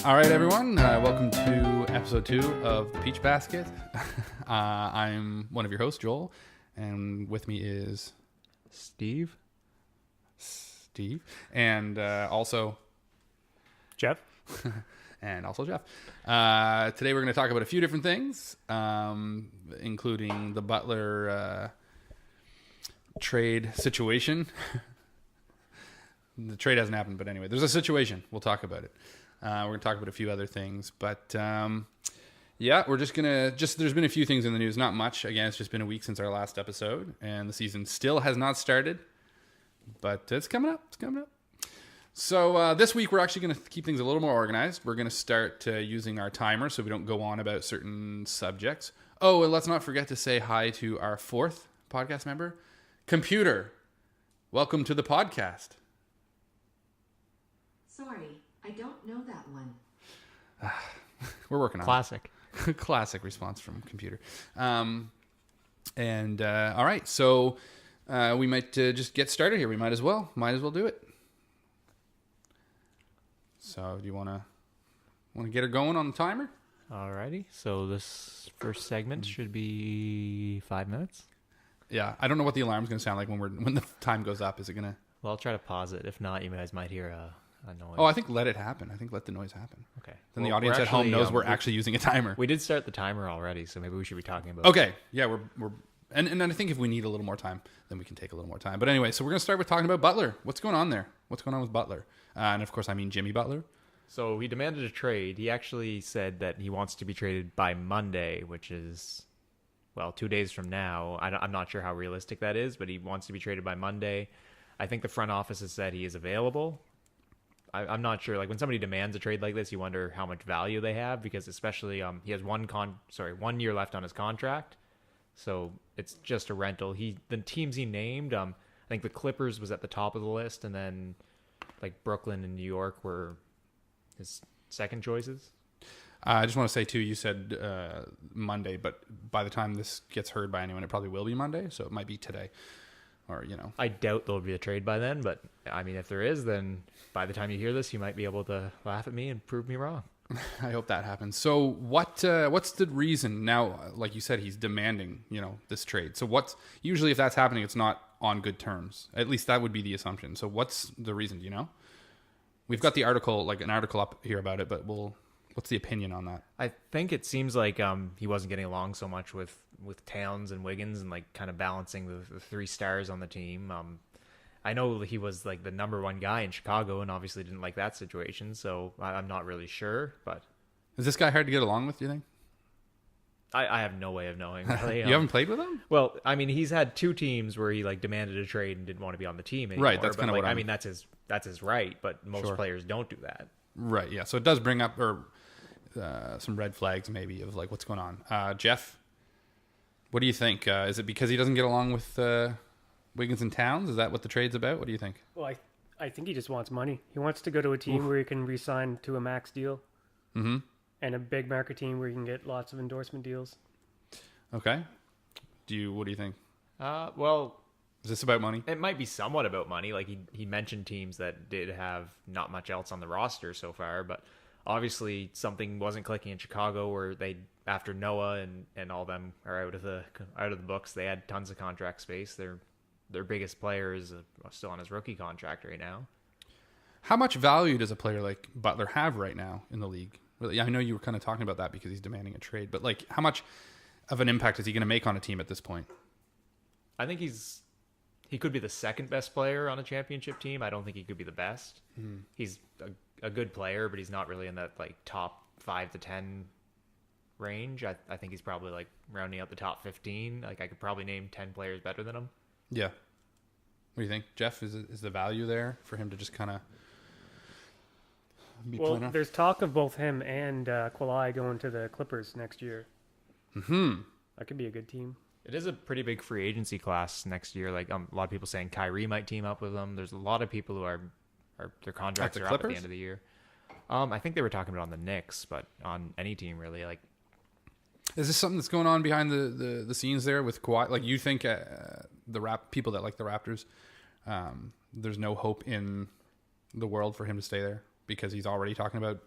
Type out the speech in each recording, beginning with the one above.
All right, everyone. Welcome to episode 2 of the Peach Basket. I'm one of your hosts, Joel, and with me is Steve, and also Geoff. and also Geoff. Today we're going to talk about a few different things, including the Butler trade situation. The trade hasn't happened, but anyway, there's a situation. We'll talk about it. We're going to talk about a few other things, but yeah, we're just going to there's been a few things in the news, not much. Again, it's just been a week since our last episode, and the season still has not started, but it's coming up. It's coming up. So this week, we're actually going to keep things a little more organized. We're going to start using our timer so we don't go on about certain subjects. Oh, and let's not forget to say hi to our 4th podcast member, Computer. Welcome to the podcast. Sorry, I don't know that one. We're working on classic. it. Classic response from Computer. All right, so we might just get started here. We might as well do it. So, do you want to get her going on the timer? Alrighty. So this first segment should be 5 minutes. Yeah, I don't know what the alarm's going to sound like when the time goes up. Is it going to? Well, I'll try to pause it. If not, you guys might hear a noise. Oh, I think let it happen. I think let the noise happen. Okay. Then the audience at home knows we're actually using a timer. We did start the timer already, so maybe we should be talking about. Okay. Yeah, we're and I think if we need a little more time, then we can take a little more time. But anyway, so we're going to start with talking about Butler. What's going on there? What's going on with Butler? And of course, I mean Jimmy Butler. So he demanded a trade. He actually said that he wants to be traded by Monday, which is, well, 2 days from now. I'm not sure how realistic that is, but he wants to be traded by Monday. I think the front office has said he is available. I'm not sure. Like when somebody demands a trade like this, you wonder how much value they have because especially he has 1 year left on his contract, so it's just a rental. The teams he named, I think the Clippers was at the top of the list, and then like Brooklyn and New York were his second choices. I just want to say too, you said Monday, but by the time this gets heard by anyone, it probably will be Monday, so it might be today. Or, I doubt there'll be a trade by then, but I mean, if there is, then by the time you hear this, you might be able to laugh at me and prove me wrong. I hope that happens. So what's the reason now? Like you said, he's demanding, this trade. So usually if that's happening, it's not on good terms. At least that would be the assumption. So what's the reason? Do you know? We've got the article, like an article up here about it, but what's the opinion on that? I think it seems like he wasn't getting along so much with Towns and Wiggins and like kind of balancing the 3 stars on the team. I know he was like the number 1 guy in Chicago and obviously didn't like that situation, so I'm not really sure. But is this guy hard to get along with, do you think? I have no way of knowing. Really. You haven't played with him? Well, I mean, he's had 2 teams where he like demanded a trade and didn't want to be on the team anymore. Right, that's kind of what I mean, that's his right, but most players don't do that. Right, yeah. So it does bring up some red flags maybe of like what's going on. Geoff, what do you think? Is it because he doesn't get along with Wiggins and Towns? Is that what the trade's about? What do you think? Well, I think he just wants money. He wants to go to a team where he can re-sign to a max deal. Mm-hmm. And a big market team where he can get lots of endorsement deals. Okay. What do you think? Well, is this about money? It might be somewhat about money. Like he mentioned teams that did have not much else on the roster so far, but obviously something wasn't clicking in Chicago where after Noah and all them are out of the books. They had tons of contract space. Their biggest player is still on his rookie contract right now. How much value does a player like Butler have right now in the league? Really, I know you were kind of talking about that because he's demanding a trade, but like how much of an impact is he going to make on a team at this point? I think he could be the second best player on a championship team. I don't think he could be the best. Mm. He's a good player, but he's not really in that like top 5 to 10 range. I think he's probably like rounding out the top 15. Like I could probably name 10 players better than him. Yeah. What do you think, Geoff? Is the value there for him to just kind of be well, playing? There's talk of both him and Kawhi going to the Clippers next year. Mm-hmm. That could be a good team. It is a pretty big free agency class next year. Like a lot of people saying Kyrie might team up with them. There's a lot of people who are their contracts are up at the end of the year. I think they were talking about on the Knicks, but on any team really. Like, is this something that's going on behind the scenes there with Kawhi? Like, you think people that like the Raptors, there's no hope in the world for him to stay there because he's already talking about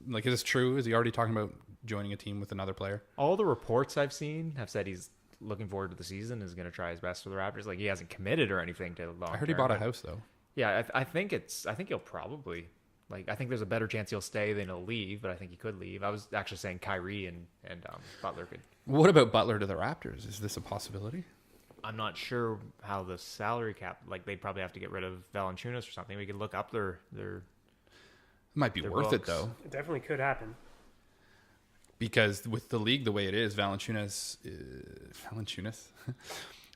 Like, is this true? Is he already talking about joining a team with another player? All the reports I've seen have said he's looking forward to the season, is going to try his best for the Raptors. Like, he hasn't committed or anything to long. I heard he bought a house though. Yeah, I think he'll probably, like, I think there's a better chance he'll stay than he'll leave, but I think he could leave. I was actually saying Kyrie and Butler could. What about Butler to the Raptors? Is this a possibility? I'm not sure how the salary cap, like, they'd probably have to get rid of Valanciunas or something. We could look up their It might be Their worth it books. though, It definitely could happen. because with the league the way it is, Valanciunas.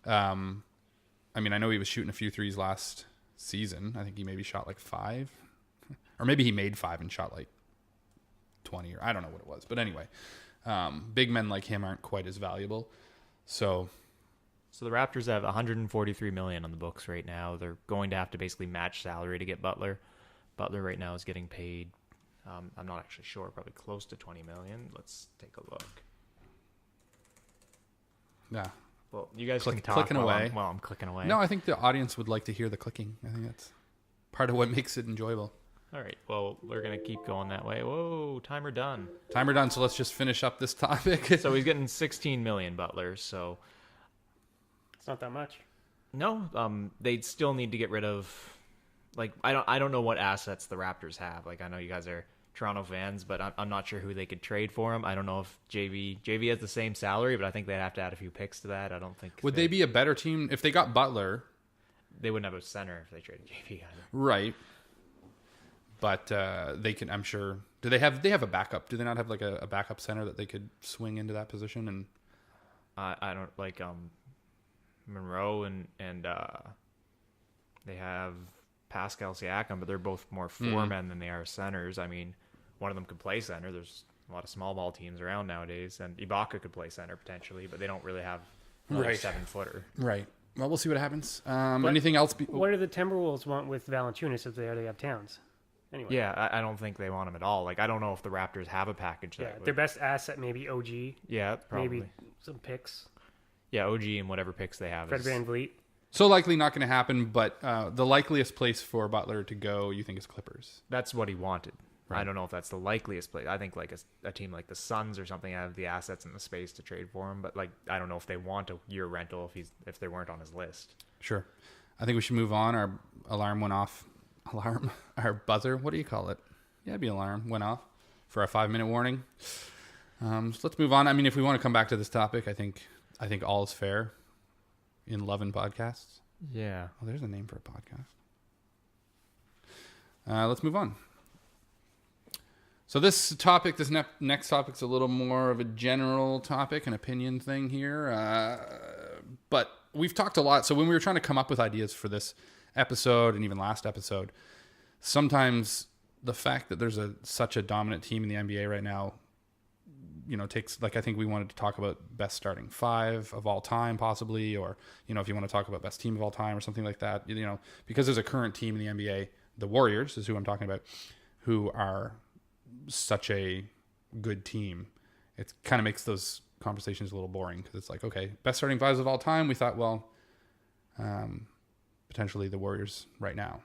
I mean, I know he was shooting a few threes last season. I think he maybe shot like 5, or maybe he made 5 and shot like 20, or I don't know what it was. But anyway, big men like him aren't quite as valuable. So So the Raptors have 143 million on the books right now. They're going to have to basically match salary to get Butler. Butler right now is getting paid. I'm not actually sure, probably close to 20 million. Let's take a look. yeah, Well, you guys Click- can talk clicking while away. I'm clicking away. no, I think the audience would like to hear the clicking. I think that's part of what makes it enjoyable. All right. Well, we're gonna keep going that way. Whoa, timer done. Timer done. So let's just finish up this topic. So he's getting 16 million, Butler. So It's not that much. no, they'd still need to get rid of. Like, I don't know what assets the Raptors have. Like, I know you guys are Toronto fans, but I'm not sure who they could trade for him. I don't know if JV has the same salary, but I think they'd have to add a few picks to that. I don't think Would they be a better team if they got Butler? They wouldn't have a center if they traded JV either. Right. But they can, I'm sure. Do they have a backup? Do they not have like a backup center that they could swing into that position? And I don't like Monroe and they have Pascal Siakam, but they're both more foremen than they are centers. I mean, one of them could play center. There's a lot of small ball teams around nowadays, and Ibaka could play center potentially, but they don't really have another Right. 7-footer. right. Well, we'll see what happens. Anything else? What do the Timberwolves want with Valanciunas if they already have Towns? Anyway, Yeah, I don't think they want him at all. Like, I don't know if the Raptors have a package yeah. that Their would, best asset maybe OG, yeah, probably. maybe some picks. Yeah, OG and whatever picks they have. Fred Is, Van Vliet. So likely not going to happen. But the likeliest place for Butler to go, you think, is Clippers? that's what he wanted. Right. I don't know if that's the likeliest place. I think like a team like the Suns or something have the assets and the space to trade for him, but like I don't know if they want a year rental if they weren't on his list. Sure. I think we should move on. Our alarm went off. Our buzzer. What do you call it? Yeah, it'd be alarm went off for a 5-minute warning. So let's move on. I mean, if we want to come back to this topic, I think all is fair in love and podcasts. Yeah. Oh, there's a name for a podcast. Let's move on. So this next topic's a little more of a general topic, an opinion thing here. But we've talked a lot. So when we were trying to come up with ideas for this episode and even last episode, sometimes the fact that there's such a dominant team in the NBA right now, takes, like, I think we wanted to talk about best starting 5 of all time, possibly, or, if you want to talk about best team of all time or something like that, because there's a current team in the NBA, the Warriors is who I'm talking about, who are such a good team. It kind of makes those conversations a little boring because it's like, okay, best starting 5s of all time. We thought, well, potentially the Warriors right now.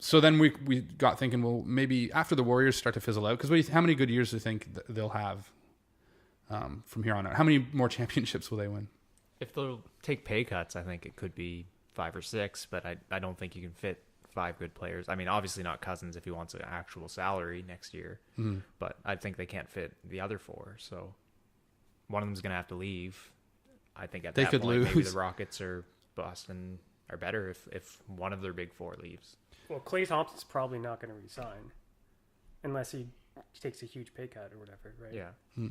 So then we got thinking, well, maybe after the Warriors start to fizzle out, because how many good years do you think they'll have from here on out? How many more championships will they win? If they'll take pay cuts, I think it could be 5 or 6, but I don't think you can fit 5 good players. I mean, obviously not Cousins if he wants an actual salary next year, but I think they can't fit the other 4. So one of them's going to have to leave. I think at They that could point, maybe lose. the Rockets or Boston are better if one of their big 4 leaves. Well, Klay Thompson's probably not going to resign unless he takes a huge pay cut or whatever, right? Yeah.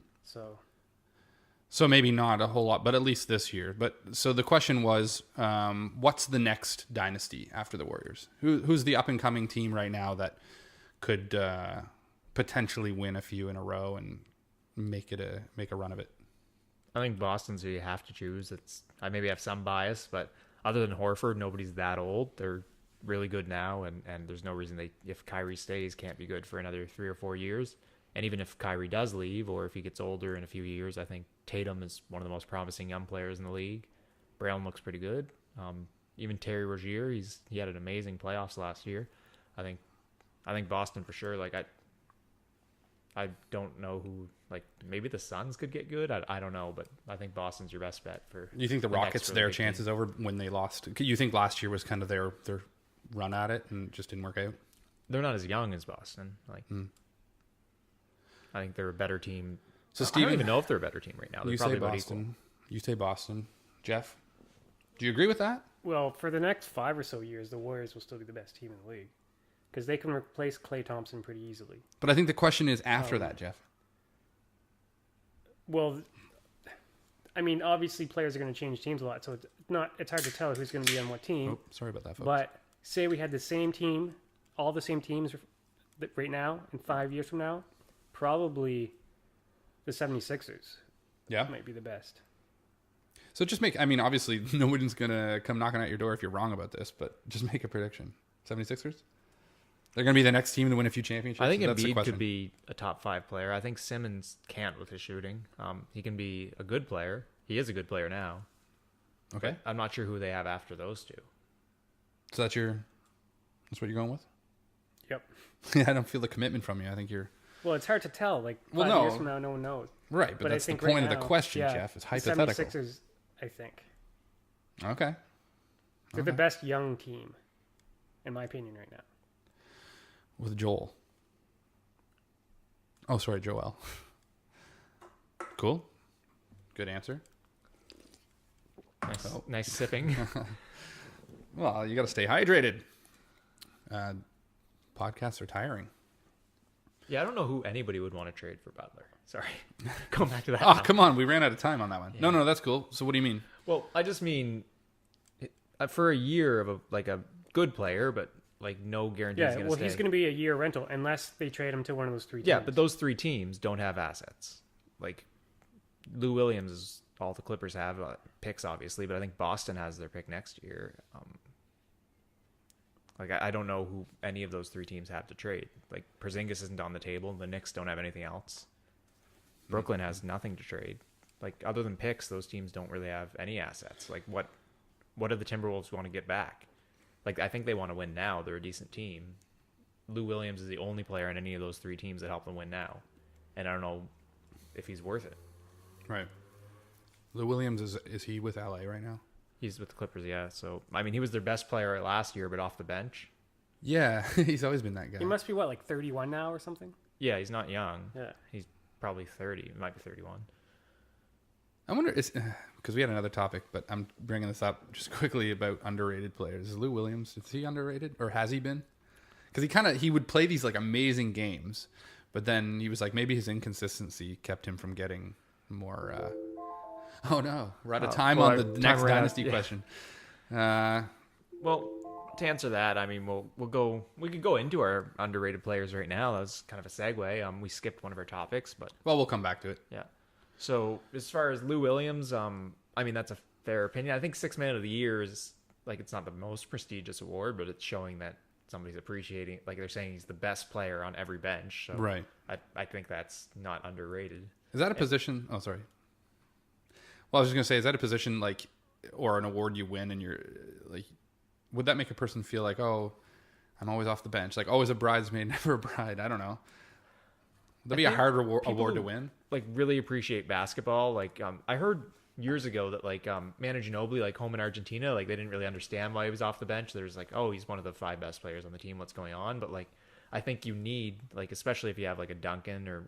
So maybe not a whole lot, but at least this year. But so the question was, what's the next dynasty after the Warriors? Who's the up and coming team right now that could potentially win a few in a row and make a run of it? I think Boston's who you have to choose. I maybe have some bias, but other than Horford, nobody's that old. They're really good now, and there's no reason if Kyrie stays, can't be good for another 3 or 4 years. And even if Kyrie does leave, or if he gets older in a few years, I think Tatum is one of the most promising young players in the league. Brown looks pretty good. Even Terry Rozier, he had an amazing playoffs last year. I I think Boston for sure. Like I don't know who. Like maybe the Suns could get good. I don't know, but I think Boston's your best bet for. Do you think the next Rockets, really their big chances team. over when they lost? You think last year was kind of their run at it and just didn't work out? They're not as young as Boston. Like I think they're a better team. So I Steven, don't even know if they're a better team right now. They're you probably say about Boston. You say Boston. Jeff, do you agree with that? Well, for the next 5 or so years, the Warriors will still be the best team in the league because they can replace Klay Thompson pretty easily. But I think the question is after that, Jeff. Well, I mean, obviously players are going to change teams a lot, so it's hard to tell who's going to be on what team. Oh, sorry about that, folks. But say we had the same team, all the same teams right now, and 5 years from now, probably the 76ers yeah. might be the best. So just make, I mean, obviously nobody's going to come knocking at your door if you're wrong about this, but just make a prediction. 76ers? They're going to be the next team to win a few championships? I think That's the Embiid question. could be a top 5 player. I think Simmons can't with his shooting. He can be a good player. He is a good player now. Okay. I'm not sure who they have after those two. So that's what you're going with? Yep. I don't feel the commitment from you. I think you're... Well, it's hard to tell. Like 5 Well, no. years from now, no one knows. Right, but I that's the think point right of the now, question, yeah, Jeff. It's the hypothetical. 76ers, I think. Okay. They're the best young team, in my opinion, right now. With Joel. Oh, sorry, Joel. Cool. Good answer. Nice sipping. Well, you got to stay hydrated. Podcasts are tiring. Yeah, I don't know who anybody would want to trade for Butler. Sorry. Going back to that. Oh, now. come on. We ran out of time on that one. Yeah. No, that's cool. So what do you mean? Well, I just mean for a year of a good player, but like no guarantee he's Yeah, going to well, stay. he's going to be a year rental unless they trade him to one of those 3 teams. Yeah, but those 3 teams don't have assets. Like Lou Williams is all the Clippers have picks, obviously, but I think Boston has their pick next year. Like I don't know who any of those 3 teams have to trade. Like Porzingis isn't on the table. The Knicks don't have anything else. Brooklyn has nothing to trade. Like other than picks, those teams don't really have any assets. Like what do the Timberwolves want to get back? Like I think they want to win now. They're a decent team. Lou Williams is the only player in any of those 3 teams that help them win now, and I don't know if he's worth it. Right. Lou Williams, is he with LA right now? He's with the Clippers, yeah. So I mean, he was their best player last year, but off the bench. Yeah, he's always been that guy. He must be, like 31 now or something? Yeah, he's not young. Yeah. He's probably 30. He might be 31. I wonder, because we had another topic, but I'm bringing this up just quickly about underrated players. Is Lou Williams, is he underrated, or has he been? Because he would play these like amazing games, but then he was like, maybe his inconsistency kept him from getting more. Oh no, we're out of time on the next Dynasty question. Well, to answer that, I mean, we could go into our underrated players right now. That was kind of a segue. We skipped one of our topics, but Well, we'll come back to it. yeah. So as far as Lou Williams, I mean, that's a fair opinion. I think 6 Man of the Year is like, it's not the most prestigious award, but it's showing that somebody's appreciating, like they're saying he's the best player on every bench. So Right. I think that's not underrated. Is that a position? Oh, sorry. Well, I was just gonna say, is that a position like, or an award you win, and you're like, would that make a person feel like, oh, I'm always off the bench, like always a bridesmaid, never a bride? I don't know. Would that be a hard award to win? Like really appreciate basketball. Like I heard years ago that like Manu Ginobili, like home in Argentina, like they didn't really understand why he was off the bench. There's like, oh, he's one of the 5 best players on the team. What's going on? But like, I think you need, like, especially if you have like a Duncan or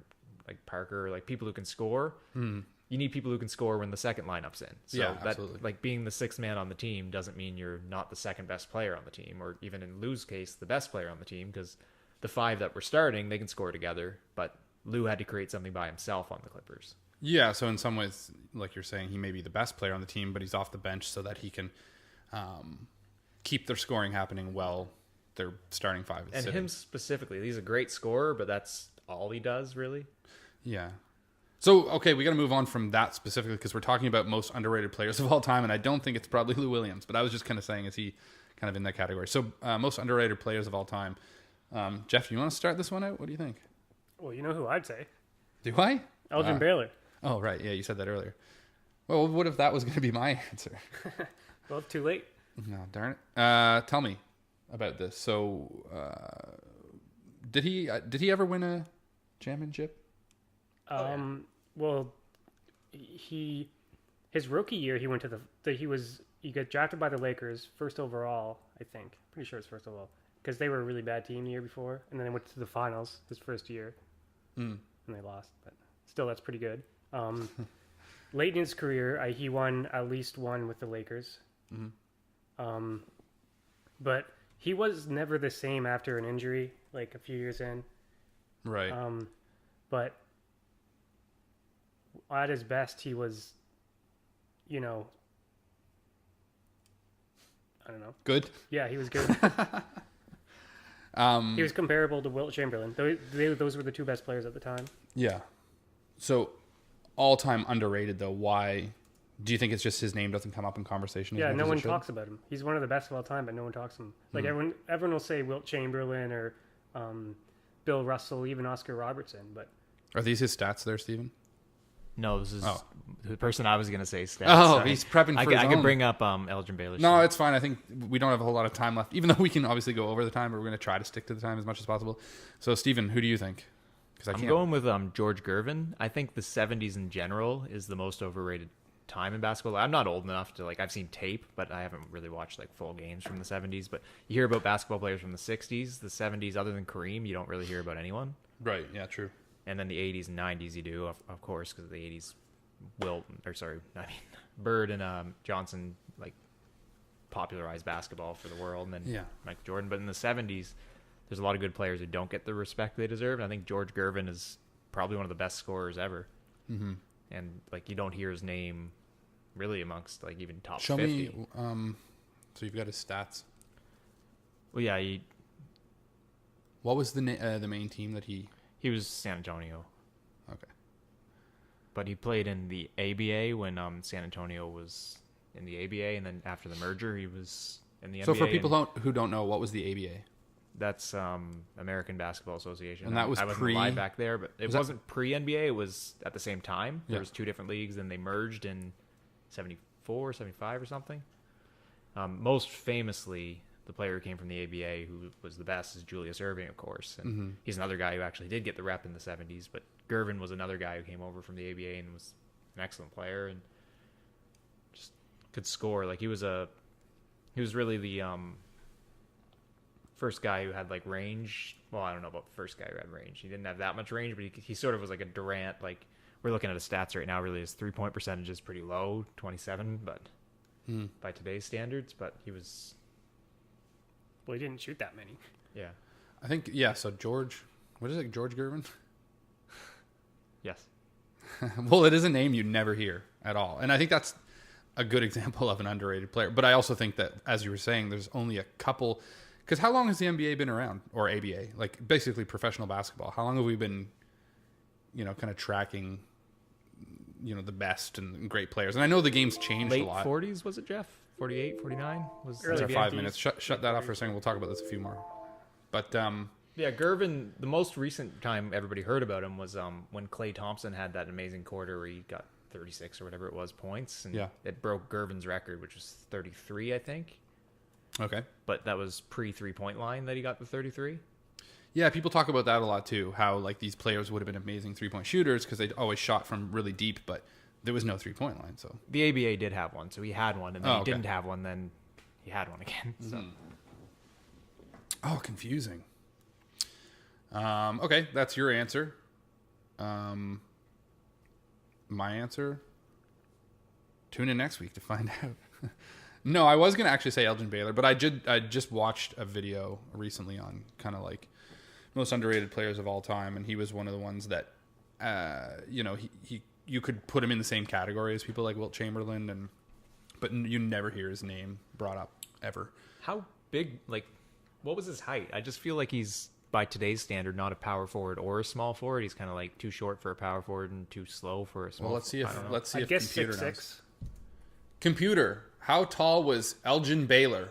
like Parker, or like people who can score. You need people who can score when the second lineup's in. So Yeah, that, absolutely. like being the 6th man on the team doesn't mean you're not the second best player on the team, or even in Lou's case, the best player on the team, because the 5 that were starting, they can score together. But Lou had to create something by himself on the Clippers. Yeah, so in some ways, like you're saying, he may be the best player on the team, but he's off the bench so that he can keep their scoring happening while their starting 5 is And sitting. him specifically, he's a great scorer, but that's all he does, really. Yeah. So, okay, we got to move on from that specifically, because we're talking about most underrated players of all time, and I don't think it's probably Lou Williams, but I was just kind of saying, is he kind of in that category? So, most underrated players of all time. Jeff, you want to start this one out? What do you think? Well, you know who I'd say? Do I? Elgin Baylor. Oh, right. Yeah, you said that earlier. Well, what if that was going to be my answer? Well, too late. No, darn it. Tell me about this. So, Did he ever win a championship? Well, his rookie year he went to he got drafted by the Lakers first overall, I think. Pretty sure it's first overall because they were a really bad team the year before, and then they went to the finals his first year, and they lost. But still, that's pretty good. Late in his career, he won at least one with the Lakers. But he was never the same after an injury, like a few years in. Right. But at his best, he was, I don't know. Good. Yeah, he was good. He was comparable to Wilt Chamberlain. Those were the two best players at the time. Yeah. So, all-time underrated, though. Why do you think it's just his name doesn't come up in conversation? Yeah, no one talks about him. He's one of the best of all time, but no one talks to him. Like everyone will say Wilt Chamberlain or Bill Russell, even Oscar Robertson. But are these his stats there, Stephen? No, this is the person I was going to say stats. Oh, Sorry. he's prepping for his I own. could bring up Elgin Baylor. No, it's fine. I think we don't have a whole lot of time left, even though we can obviously go over the time, but we're going to try to stick to the time as much as possible. So, Stephen, who do you think? Because I'm going with George Gervin. I think the 70s in general is the most overrated time in basketball. I'm not old enough to I've seen tape, but I haven't really watched full games from the 70s. But you hear about basketball players from the 60s, the 70s. Other than Kareem, you don't really hear about anyone. Right. Yeah. True. And then the 80s and 90s, you do, of course, because the 80s, Bird and Johnson popularized basketball for the world, and then Michael Jordan. But in the 70s, there's a lot of good players who don't get the respect they deserve. And I think George Gervin is probably one of the best scorers ever. Mm-hmm. And you don't hear his name really amongst even top 50. Show me. So you've got his stats. Well, yeah, what was the main team that he was San Antonio. Okay. But he played in the ABA when San Antonio was in the ABA, and then after the merger, he was in the NBA. So for people who don't know, what was the ABA? That's American Basketball Association. And that was I wasn't alive back there, but it wasn't pre-NBA. It was at the same time. There was two different leagues, and they merged in 74, 75 or something. Most famously, the player who came from the ABA who was the best is Julius Erving, of course. And he's another guy who actually did get the rep in the 70s. But Gervin was another guy who came over from the ABA and was an excellent player and just could score. He was really the first guy who had range. Well, I don't know about the first guy who had range. He didn't have that much range, but he sort of was like a Durant. We're looking at his stats right now. Really, his 3-point percentage is pretty low, 27, but by today's standards. But he was. Well, he didn't shoot that many. Yeah. I think So George, what is it? George Gervin? Yes. Well, it is a name you never hear at all, and I think that's a good example of an underrated player. But I also think that, as you were saying, there's only a couple. Because how long has the NBA been around, or ABA, basically professional basketball? How long have we been, kind of tracking, the best and great players? And I know the game's changed Late a lot. 40s, was it, Jeff? 48, 49? Was Those are maybe 5 minutes. Shut that off for a second. We'll talk about this a few more. But yeah, Gervin. The most recent time everybody heard about him was when Klay Thompson had that amazing quarter where he got 36 or whatever it was points, and it broke Gervin's record, which was 33, I think. Okay. But that was pre 3-point line that he got the 33. Yeah, people talk about that a lot too. How these players would have been amazing 3-point shooters because they always shot from really deep, but there was no 3-point line. So the ABA did have one, so he had one, and then he didn't have one, then he had one again. So. Oh, confusing. Okay, that's your answer. My answer. Tune in next week to find out. No, I was gonna actually say Elgin Baylor, but I just watched a video recently on kind of most underrated players of all time, and he was one of the ones that, you could put him in the same category as people like Wilt Chamberlain, but you never hear his name brought up ever. How big? What was his height? I just feel like he's, by today's standard, not a power forward or a small forward. He's kind of too short for a power forward and too slow for a small. Well, let's see if I guess computer 6'6". knows. Computer, how tall was Elgin Baylor?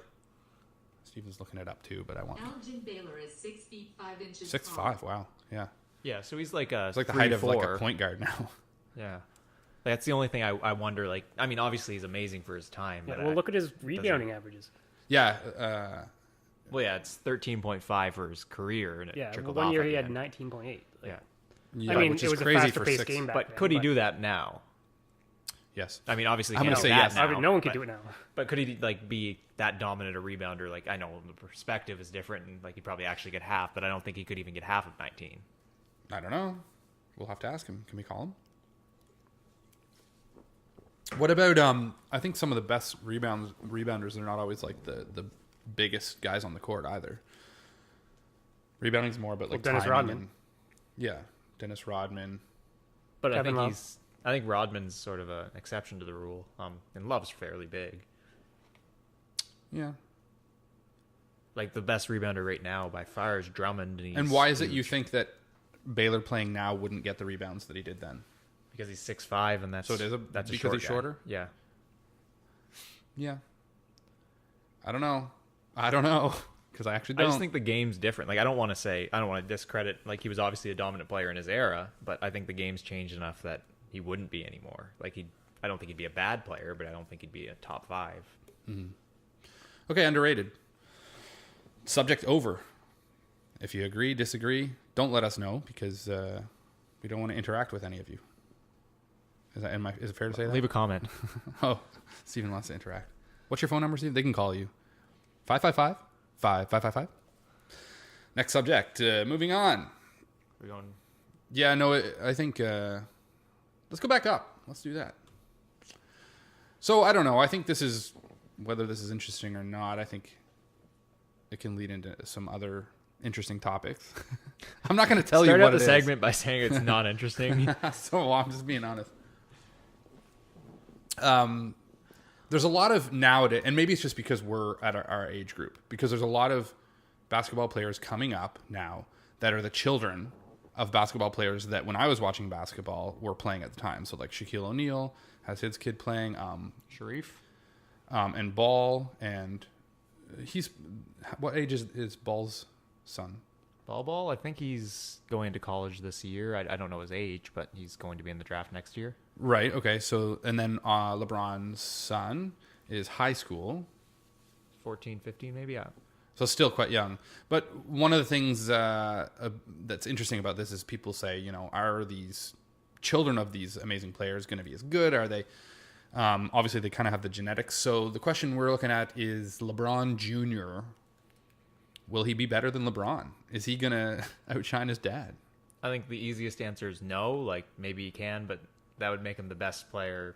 Steven's looking it up too, but I want. Elgin Baylor is 6 feet 5 inches 6'5". Wow, yeah. Yeah, so he's like a. It's the height of a point guard now. Yeah, that's the only thing I wonder. Obviously he's amazing for his time. Yeah, but well, look at his rebounding averages. Yeah, Well, yeah, it's 13.5 for his career, and it Yeah, trickled one off year at he the had end. 19.8. Yeah, Yeah, I mean, which it is was a crazy faster for paced 6. game back but then. could he do that now? Yes. I mean, obviously, I'm he gonna can't say do that yes. now, I mean, no one could but- do it now. But could he like be that dominant a rebounder? Like, I know the perspective is different, and like he'd probably actually get half, but I don't think he could even get half of 19. I don't know. We'll have to ask him. Can we call him? What about I think some of the best rebounders are not always like the biggest guys on the court either. Rebounding's more about like Dennis timing Rodman. and- yeah, Dennis Rodman. But Kevin Love. I think Rodman's sort of an exception to the rule. And Love's fairly big. Yeah. Like the best rebounder right now by far is Drummond. And why is it you think that Baylor playing now wouldn't get the rebounds that he did then? Because he's 6'5", and that's So it is that's because short he's guy. shorter? Yeah. Yeah. I don't know. Because I actually I don't. just think the game's different. Like I don't want to discredit. Like he was obviously a dominant player in his era, but I think the game's changed enough that he wouldn't be anymore. Like I don't think he'd be a bad player, but I don't think he'd be a top 5. Okay, underrated. Subject over. If you agree, disagree, don't let us know because we don't want to interact with any of you. Is it fair to say that? Leave a comment. Oh, Steven wants to interact. What's your phone number, Steven? They can call you. 555-5555. Next subject. Moving on. We're going. Yeah, no, I think let's go back up. Let's do that. So I don't know. I think whether this is interesting or not. I think it can lead into some other interesting topics. I'm not going to tell you Start what out the it is. segment by saying it's not interesting. So I'm just being honest. There's a lot of nowadays, and maybe it's just because we're at our age group, because there's a lot of basketball players coming up now that are the children of basketball players that when I was watching basketball were playing at the time. So like Shaquille O'Neal has his kid playing, Sharif? and Ball, and he's what age is Ball's son? Ball, I think he's going to college this year. I don't know his age, but he's going to be in the draft next year. Right. Okay. So and then LeBron's son is high school. 14, 15 maybe, yeah. So still quite young. But one of the things that's interesting about this is people say, are these children of these amazing players going to be as good? Are they? Obviously, they kind of have the genetics. So the question we're looking at is LeBron Jr. Will he be better than LeBron? Is he going to outshine his dad? I think the easiest answer is no. Like, maybe he can, but that would make him the best player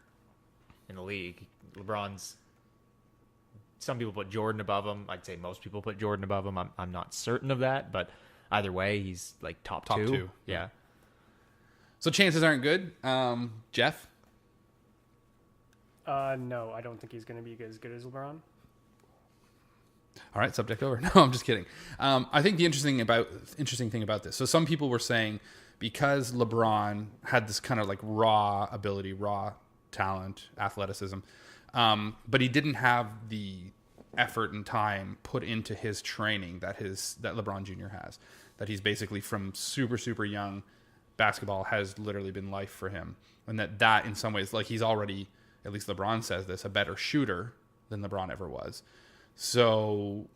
in the league. LeBron's... Some people put Jordan above him. I'd say most people put Jordan above him. I'm not certain of that, but either way, he's like top two. Yeah. So chances aren't good. Geoff? No, I don't think he's going to be as good as LeBron. All right, subject over. No, I'm just kidding. I think the interesting thing about this. So some people were saying because LeBron had this kind of like raw ability, raw talent, athleticism, but he didn't have the effort and time put into his training that LeBron Jr. has. That he's basically from super, super young, basketball has literally been life for him, and that in some ways, like he's already, at least LeBron says this, a better shooter than LeBron ever was. So,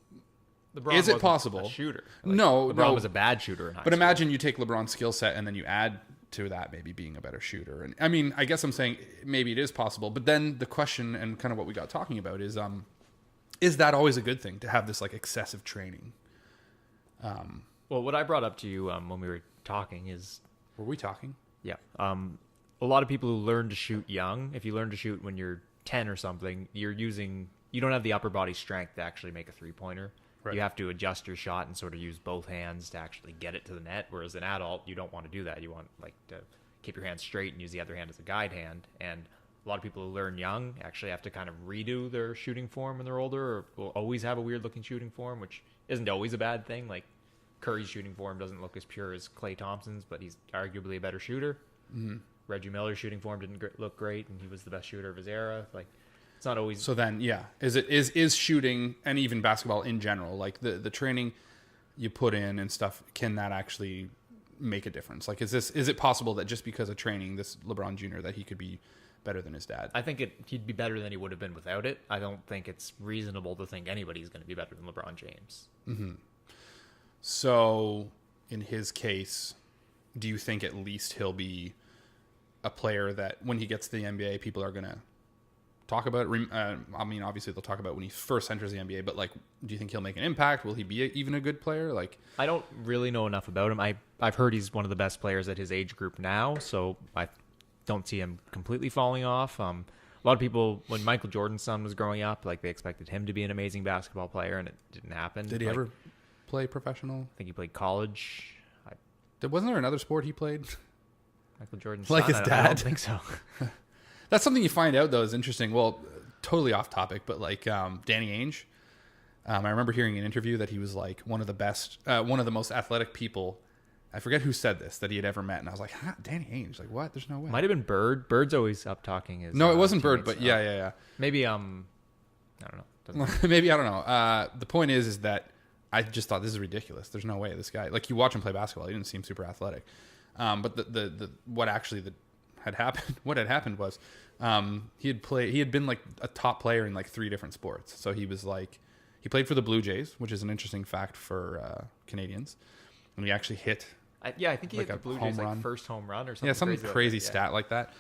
LeBron is it wasn't possible? a shooter? No, LeBron no. was a bad shooter in high But school. imagine you take LeBron's skill set and then you add to that maybe being a better shooter. And I mean, I guess I'm saying maybe it is possible. But then the question and kind of what we got talking about is that always a good thing to have this like excessive training? Well, what I brought up to you when we were talking is, Were we talking? yeah, a lot of people who learn to shoot young, if you learn to shoot when you're 10 or something, you don't have the upper body strength to actually make a three-pointer. Right. You have to adjust your shot and sort of use both hands to actually get it to the net, whereas an adult, you don't want to do that. You want like to keep your hands straight and use the other hand as a guide hand. And a lot of people who learn young actually have to kind of redo their shooting form when they're older, or will always have a weird-looking shooting form, which isn't always a bad thing. Like Curry's shooting form doesn't look as pure as Klay Thompson's, but he's arguably a better shooter. Mm-hmm. Reggie Miller's shooting form didn't look great, and he was the best shooter of his era. Like, it's not always. So then, yeah, is shooting and even basketball in general, like the training you put in and stuff, can that actually make a difference? Like, is it possible that just because of training, this LeBron Jr. that he could be better than his dad. I think he'd be better than he would have been without it. I don't think it's reasonable to think anybody's going to be better than LeBron James. So, in his case, do you think at least he'll be a player that when he gets to the NBA, people are going to talk about it? I mean, obviously they'll talk about when he first enters the NBA, but like, do you think he'll make an impact? Will he be even a good player? Like, I don't really know enough about him. I've heard he's one of the best players at his age group now, so I don't see him completely falling off. A lot of people, when Michael Jordan's son was growing up, like they expected him to be an amazing basketball player, and it didn't happen. did he ever play professional? I think he played college. Wasn't there another sport he played? Michael Jordan's Like son? his I dad? don't think so. That's something you find out, though, is interesting. Well, totally off topic, but like Danny Ainge, I remember hearing an interview that he was like one of the best, one of the most athletic people. I forget who said this, that he had ever met. And I was like, huh, Danny Ainge? Like, what? There's no way. Might have been Bird. Bird's always up talking his. No, it wasn't Bird, teammates, but yeah. Maybe I don't know. Doesn't- Maybe, I don't know. The point is that I just thought this is ridiculous. There's no way this guy, like, you watch him play basketball, he didn't seem super athletic. But what had happened was he had been like a top player in like 3 different sports. So he played for the Blue Jays, which is an interesting fact for Canadians. And he actually hit I think he like hit a the Blue home Jays run. like first home run or something. yeah, some crazy, crazy like that. stat like that.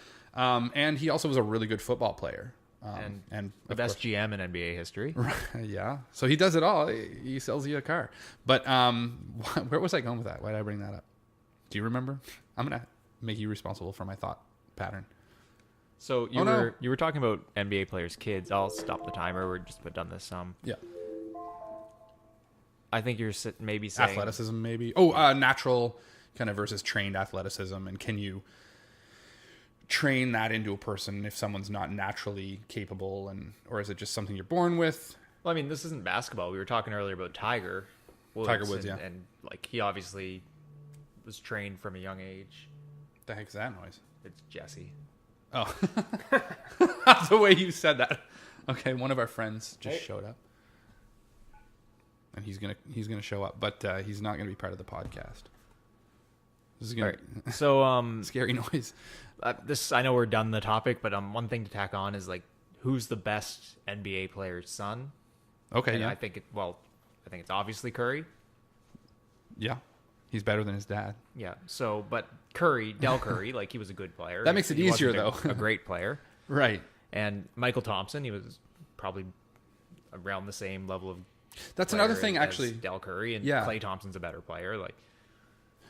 And he also was a really good football player. And The of best course- GM in NBA history. yeah. So he does it all. He sells you a car. But where was I going with that? Why did I bring that up? Do you remember? I'm going to make you responsible for my thought pattern. So you Oh, no. were talking about NBA players' kids. I'll stop the timer. We're just about done this. Yeah. I think you're maybe saying Athleticism, maybe. Oh, natural kind of versus trained athleticism. And can you train that into a person if someone's not naturally capable, or is it just something you're born with? Well, I mean, this isn't basketball. We were talking earlier about Tiger Woods. Tiger Woods, yeah. And like he obviously was trained from a young age. The heck's that noise? It's Jesse. Oh, that's the way you said that. Okay, one of our friends just showed up, and he's gonna show up, but he's not gonna be part of the podcast. This is gonna Right. So scary noise. this I know we're done the topic, but one thing to tack on is like who's the best NBA player's son? Okay, And yeah, I think it's obviously Curry. yeah, he's better than his dad. Yeah. So, but Del Curry, like he was a good player. That makes it He easier, wasn't though. a great player. Right. And Michael Thompson, he was probably around the same level of. That's player another thing, as actually. Del Curry and Yeah. Klay Thompson's a better player. Like,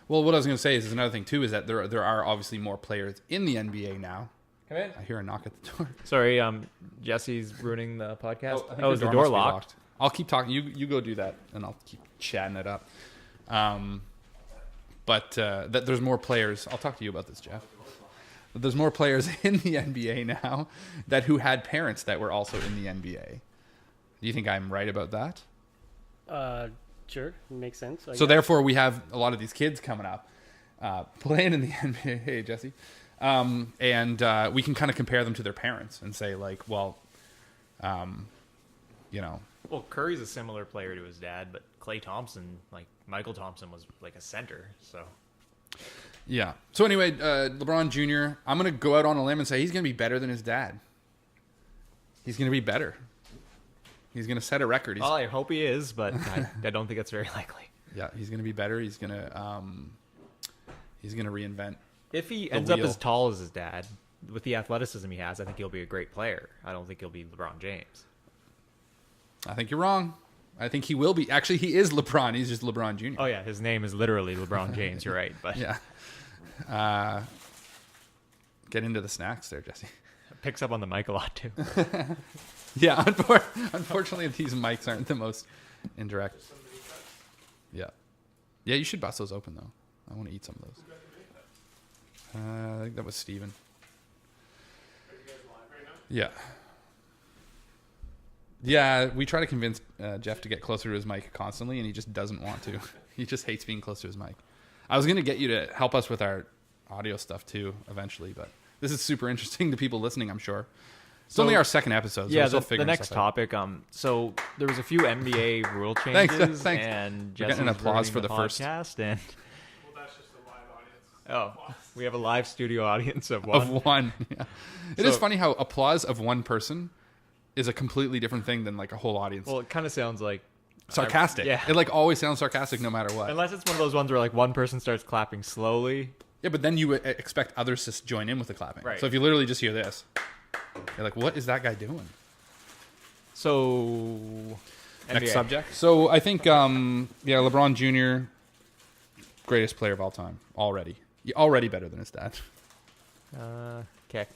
Well, what I was going to say is another thing too is that there are obviously more players in the NBA now. come in. I hear a knock at the door. Sorry, Jesse's ruining the podcast. I think Oh, is the door must be locked? I'll keep talking. You go do that, and I'll keep chatting it up. But that there's more players. I'll talk to you about this, Geoff. But there's more players in the NBA now who had parents that were also in the NBA. Do you think I'm right about that? Sure, makes sense. I So guess. therefore, we have a lot of these kids coming up playing in the NBA. Hey, Jesse. And we can kind of compare them to their parents and say, like, well, you know. Well, Curry's a similar player to his dad, but Klay Thompson, like Michael Thompson, was like a center. So Yeah. So anyway, LeBron Jr., I'm going to go out on a limb and say he's going to be better than his dad. He's going to be better. He's going to set a record. well, I hope he is, but I don't think it's very likely. Yeah, he's going to be better. He's going to reinvent. If he ends up wheel. as tall as his dad, with the athleticism he has, I think he'll be a great player. I don't think he'll be LeBron James. I think you're wrong. I think he will be. Actually, he is LeBron. He's just LeBron Jr. Oh yeah, his name is literally LeBron James. You're right, but Yeah. Get into the snacks there, Jesse. picks up on the mic a lot too. Yeah, unfortunately, these mics aren't the most indirect. Yeah. Yeah, you should bust those open, though. I want to eat some of those. I think that was Steven. Yeah. Yeah, we try to convince Geoff to get closer to his mic constantly, and he just doesn't want to. He just hates being close to his mic. I was going to get you to help us with our audio stuff, too, eventually, but this is super interesting to people listening, I'm sure. It's only our second episode, so Yeah, we're still the figuring next stuff out. topic. So there was a few NBA rule changes, Thanks. and We're getting an Jesse's applause ruining for the first. podcast, and Well, that's just a live audience. Oh, we have a live studio audience of one. Of one. Yeah. It is So- funny how applause of one person is a completely different thing than like a whole audience. Well, it kind of sounds like Sarcastic. yeah. It like always sounds sarcastic no matter what. unless it's one of those ones where like one person starts clapping slowly. Yeah, but then you would expect others to join in with the clapping. Right. So if you literally just hear this, you're like, what is that guy doing? So Next NBA. subject. So I think, LeBron Jr., greatest player of all time. Already better than his dad. Okay.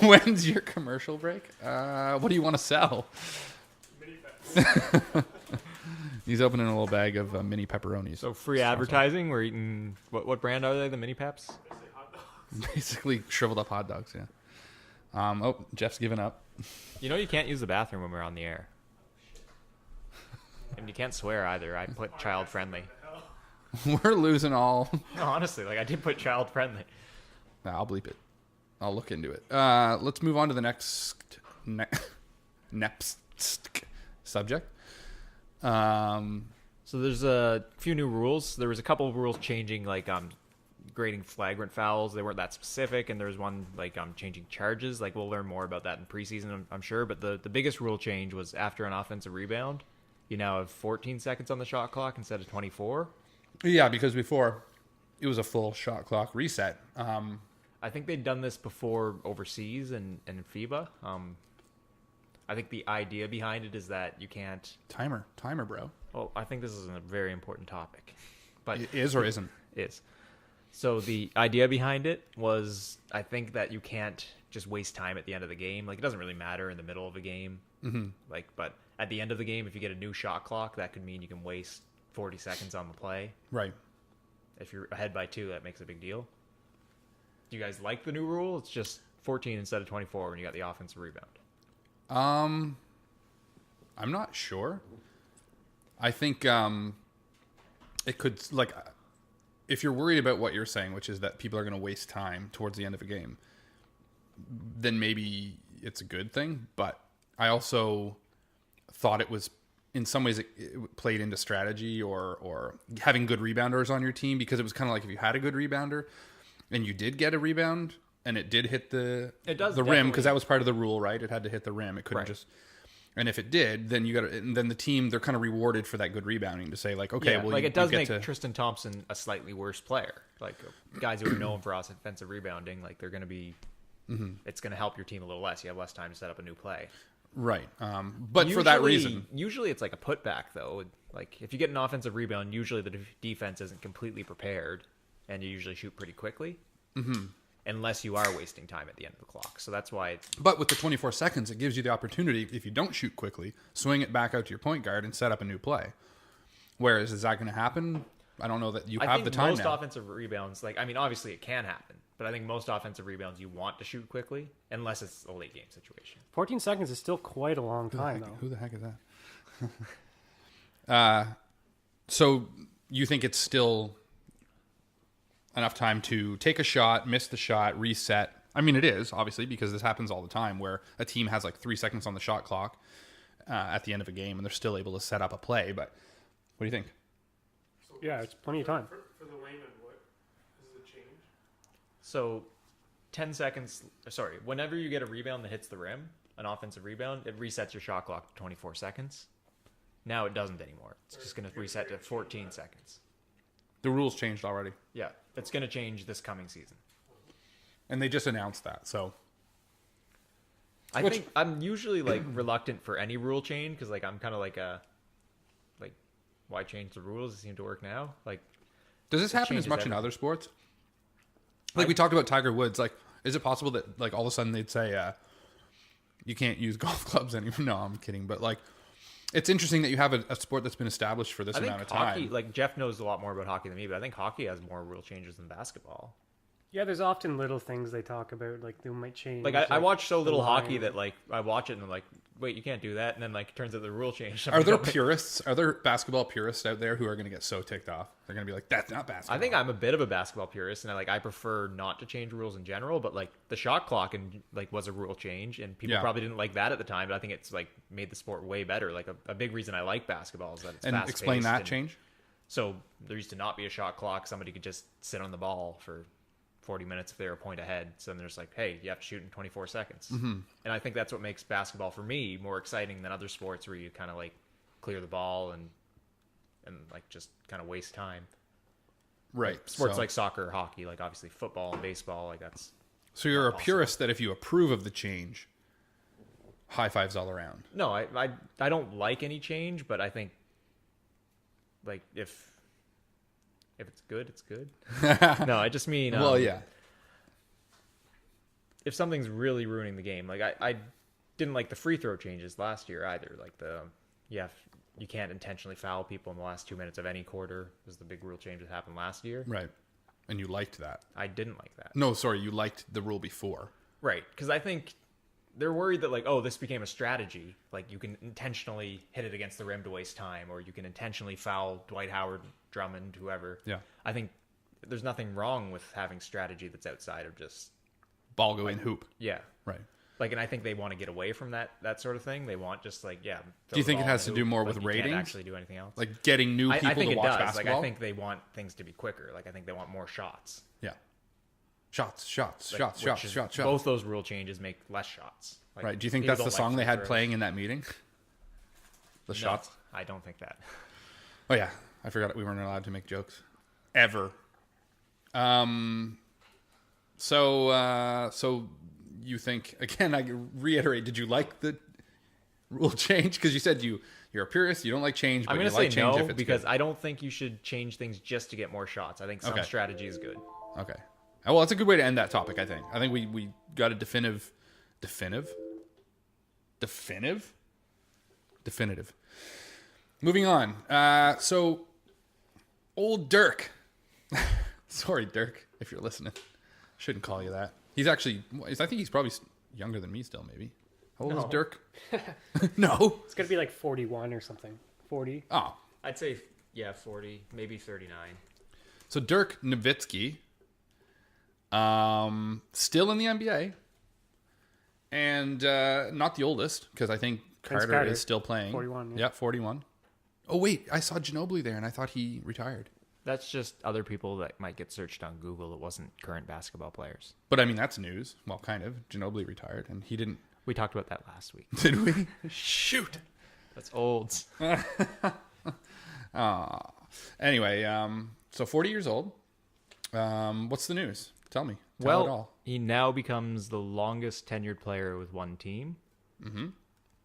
When's your commercial break? What do you want to sell? He's opening a little bag of mini pepperonis. So free advertising. We're eating what brand are they? The mini Peps. Basically shriveled up hot dogs, yeah. Jeff's given up. You know you can't use the bathroom when we're on the air. And you can't swear either. I put child friendly. We're losing all. No, honestly, like I did put child friendly. Nah, I'll bleep it. I'll look into it. Let's move on to the next subject. So there's a few new rules. There was a couple of rules changing, like grading flagrant fouls. They weren't that specific, and there was one like changing charges. Like we'll learn more about that in preseason, I'm sure. But the biggest rule change was after an offensive rebound, you now have 14 seconds on the shot clock instead of 24. Yeah, because before it was a full shot clock reset. I think they'd done this before overseas and in FIBA. I think the idea behind it is that you can't. Timer, bro. Well, I think this is a very important topic, but It is or isn't? is. So the idea behind it was, I think that you can't just waste time at the end of the game. Like it doesn't really matter in the middle of a game. Mm-hmm. Like, but at the end of the game, if you get a new shot clock, that could mean you can waste 40 seconds on the play. Right. If you're ahead by 2, that makes a big deal. Do you guys like the new rule? It's just 14 instead of 24 when you got the offensive rebound. I'm not sure. I think it could, like, if you're worried about what you're saying, which is that people are going to waste time towards the end of a game, then maybe it's a good thing. But I also thought it was, in some ways, it played into strategy or having good rebounders on your team, because it was kind of like if you had a good rebounder and you did get a rebound and it did hit the rim, definitely. because that was part of the rule, right? It had to hit the rim. It couldn't Right. just. And if it did, then then the team, they're kind of rewarded for that good rebounding to say like, okay, Yeah, well, like you, it does you make get to, Tristan Thompson a slightly worse player. Like guys who are known for offensive rebounding, like they're going to be. It's going to help your team a little less. You have less time to set up a new play. right. But for that reason, Usually it's like a putback, though. Like, if you get an offensive rebound, usually the defense isn't completely prepared, and you usually shoot pretty quickly. Unless you are wasting time at the end of the clock. So that's why it's... but with the 24 seconds, it gives you the opportunity, if you don't shoot quickly, swing it back out to your point guard and set up a new play. Whereas, is that going to happen? I don't know that you have the time most now. offensive rebounds, like, I mean, obviously it can happen, but I think most offensive rebounds you want to shoot quickly, unless it's a late game situation. 14 seconds is still quite a long time, though. Who the heck is that? So you think it's still enough time to take a shot, miss the shot, reset? I mean, it is, obviously, because this happens all the time where a team has like 3 seconds on the shot clock at the end of a game and they're still able to set up a play. But what do you think? Yeah, it's plenty of time. For the layman, what is the change? So 10 seconds, sorry, whenever you get a rebound that hits the rim, an offensive rebound, it resets your shot clock to 24 seconds. Now it doesn't anymore. It's just going to reset to 14 seconds. The rules changed already. Yeah, it's going to change this coming season. And they just announced that, so... I think I'm usually like reluctant for any rule change because like I'm kind of like why change the rules? It seem to work now. Like, Does this happen as changes much in everything. other sports? Like we talked about Tiger Woods. Like, is it possible that like all of a sudden they'd say you can't use golf clubs anymore? No, I'm kidding. But like, it's interesting that you have a sport that's been established for this I think amount of hockey, time. like Geoff knows a lot more about hockey than me, but I think hockey has more rule changes than basketball. Yeah, there's often little things they talk about, like they might change. Like I watch so the little line. hockey that like I watch it and I'm like, wait, you can't do that, and then like it turns out the rule changed. Are there purists? Are there basketball purists out there who are going to get so ticked off? They're going to be like, "That's not basketball." I think I'm a bit of a basketball purist, and I prefer not to change rules in general. But like the shot clock and like was a rule change, and people Yeah. probably didn't like that at the time. But I think it's like made the sport way better. Like a big reason I like basketball is that it's and fast-paced explain that and, change. So there used to not be a shot clock. Somebody could just sit on the ball for 40 minutes if they were a point ahead. So then there's like, hey, you have to shoot in 24 seconds. And I think that's what makes basketball for me more exciting than other sports where you kind of like clear the ball and like just kind of waste time. Right. Sports So- like soccer or hockey, like obviously football and baseball, like that's So you're a Awesome. purist that if you approve of the change, high fives all around. no, I don't like any change, but I think like if it's good, it's good. No, I just mean Well, yeah. if something's really ruining the game, like I didn't like the free throw changes last year either. Like you can't intentionally foul people in the last 2 minutes of any quarter was the big rule change that happened last year. Right. And you liked that. I didn't like that. No, sorry, you liked the rule before. Right, because I think they're worried that like, oh, this became a strategy. Like you can intentionally hit it against the rim to waste time, or you can intentionally foul Dwight Howard, Drummond, whoever. Yeah. I think there's nothing wrong with having strategy that's outside of just Ball go in hoop. yeah. Right. Like, and I think they want to get away from that sort of thing. They want just like Do you think it has to do more with You ratings? can't actually do anything else. Like getting new people I think to it watch does. basketball? Like I think they want things to be quicker. Like I think they want more shots. Yeah. Shots. Like, which is- Shots. Both those rule changes make less shots. Like, Right. Do you think people that's the don't like song they free had throws. playing in that meeting? The No, shots? I don't think that. Oh, yeah. I forgot we weren't allowed to make jokes. Ever. So you think, again, I reiterate, did you like the rule change? Because you said you're a purist, you don't like change, but I'm you going to like say change no if it's because good. I don't think you should change things just to get more shots. I think some Okay. strategy is good. Okay. Well, that's a good way to end that topic, I think. I think we got a definitive. Moving on. So, old Dirk. Sorry, Dirk, if you're listening. Shouldn't call you that. He's actually, I think he's probably younger than me still, maybe. How old is No. Dirk? No. It's gonna be like 41 or something. 40. Oh. I'd say, 40, maybe 39. So, Dirk Nowitzki, still in the NBA. And not the oldest, because I think Carter Carter, is still playing. 41, yeah. Yeah, 41. Oh, wait, I saw Ginobili there, and I thought he retired. That's just other people that might get searched on Google that wasn't current basketball players. But, I mean, that's news. Well, kind of. Ginobili retired, and he didn't... We talked about that last week. Did we? Shoot! That's old. Anyway, so 40 years old. What's the news? Tell me. Tell it Well, all. he now becomes the longest tenured player with one team. Mm-hmm.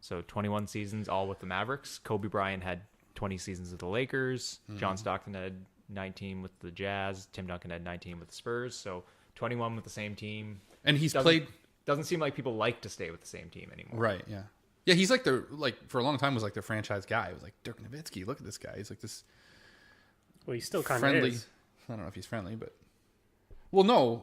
So 21 seasons, all with the Mavericks. Kobe Bryant had 20 seasons with the Lakers. John Stockton had 19 with the Jazz. Tim Duncan had 19 with the Spurs. So 21 with the same team. And he's Doesn't- played... Doesn't seem like people like to stay with the same team anymore. Right, yeah. Yeah, he's like for a long time was like their franchise guy. It was like, Dirk Nowitzki, look at this guy. He's like this Well, he still kind of friendly... is. I don't know if he's friendly, but... Well, no.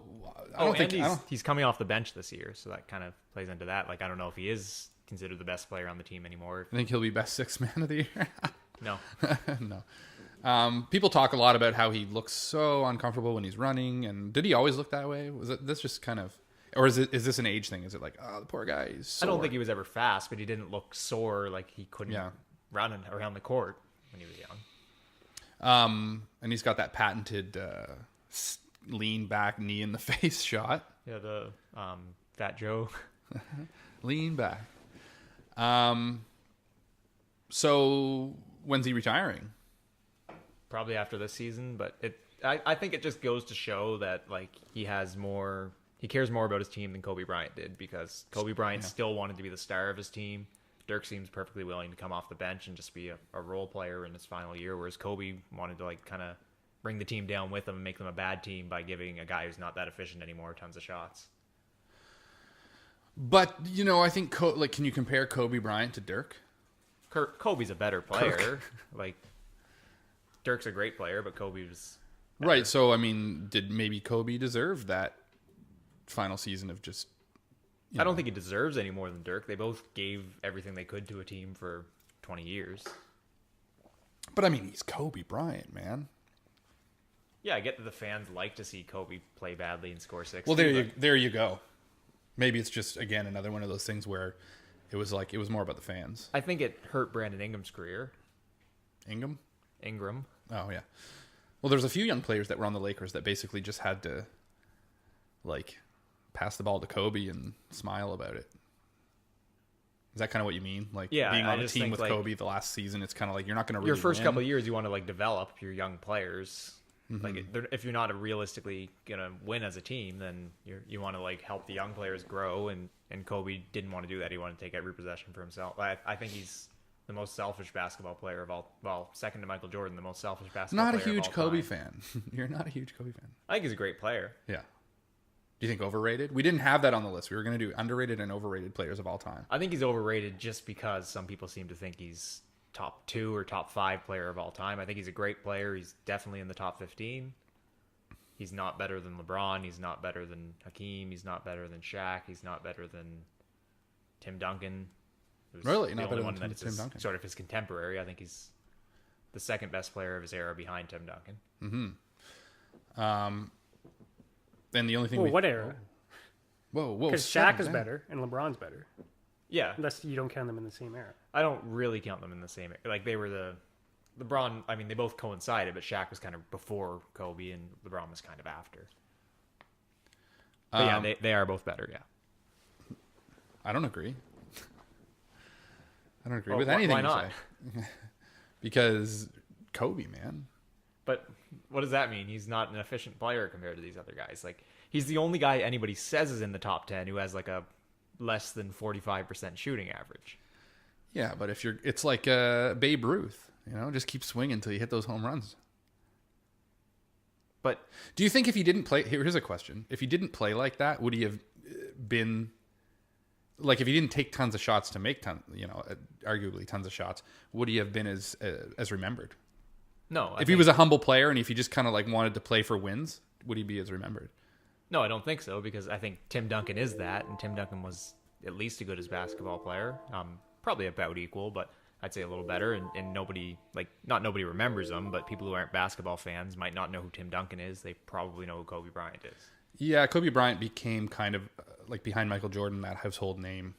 I don't think... and he's coming off the bench this year, so that kind of plays into that. Like, I don't know if he is considered the best player on the team anymore. I think he'll be best sixth man of the year. No. No. People talk a lot about how he looks so uncomfortable when he's running, and did he always look that way? Was it this just kind of, or is this an age thing? Is it like, oh, the poor guy? He's I don't sore? think he was ever fast, but he didn't look sore like he couldn't Yeah. run around the court when he was young. And he's got that patented lean back, knee in the face shot. Yeah, the Fat Joe. Lean back. So when's he retiring? Probably after this season, but I think it just goes to show that like he cares more about his team than Kobe Bryant did, because Kobe Bryant still wanted to be the star of his team. Dirk seems perfectly willing to come off the bench and just be a role player in his final year, whereas Kobe wanted to like kind of bring the team down with him and make them a bad team by giving a guy who's not that efficient anymore tons of shots. But I think can you compare Kobe Bryant to Dirk? Kobe's a better player. Like Dirk's a great player, but Kobe was better. Right. So I mean, did maybe Kobe deserve that final season of just? I don't think he deserves any more than Dirk. They both gave everything they could to a team for 20 years. But I mean, he's Kobe Bryant, man. Yeah, I get that the fans like to see Kobe play badly and score 60. Well, there but you go. Maybe it's just again another one of those things where it was more about the fans. I think it hurt Brandon Ingram's career. Ingham. Ingram. Oh yeah. Well, there's a few young players that were on the Lakers that basically just had to like pass the ball to Kobe and smile about it. Is that kind of what you mean? Like Yeah, being I on a just team think, with like, Kobe the last season, it's kind of like you're not going to really Your first win. couple of years, you want to like develop your young players. Like if you're not realistically gonna win as a team, then you want to like help the young players grow. And Kobe didn't want to do that. He wanted to take every possession for himself. I think he's the most selfish basketball player of all. Well, second to Michael Jordan, the most selfish basketball Not a player of huge all Kobe time. fan. You're not a huge Kobe fan. I think he's a great player. Yeah. Do you think overrated? We didn't have that on the list. We were going to do underrated and overrated players of all time. I think he's overrated just because some people seem to think he's top 2 or top 5 player of all time. I think he's a great player. He's definitely in the top 15. He's not better than LeBron. He's not better than Hakeem. He's not better than Shaq. He's not better than Tim Duncan. Who's Really? the Not only better one than that's Tim Duncan? sort of his contemporary. I think he's the second best player of his era behind Tim Duncan. And the only thing Well, what era? Whoa. Because Shaq is better and LeBron's better. Yeah, Unless you don't count them in the same era. I don't really count them in the same. Like they were the LeBron. I mean, they both coincided, but Shaq was kind of before Kobe, and LeBron was kind of after. But yeah, they are both better. Yeah. I don't agree. I don't agree Well, with anything why you not? say. Because Kobe, man. But what does that mean? He's not an efficient player compared to these other guys. Like he's the only guy anybody says is in the top 10 who has like a less than 45% shooting average. Yeah, but it's like Babe Ruth, just keep swinging until you hit those home runs. But Do you think if he didn't play, here's a question. If he didn't play like that, would he have been, like if he didn't take tons of shots to make arguably tons of shots, would he have been as remembered? no, If he was a humble player and if he just kind of like wanted to play for wins, would he be as remembered? no, I don't think so because I think Tim Duncan is that, and Tim Duncan was at least as good as basketball player. Probably about equal, but I'd say a little better. And nobody, not nobody remembers him, but people who aren't basketball fans might not know who Tim Duncan is. They probably know who Kobe Bryant is. Yeah, Kobe Bryant became kind of like behind Michael Jordan, that household name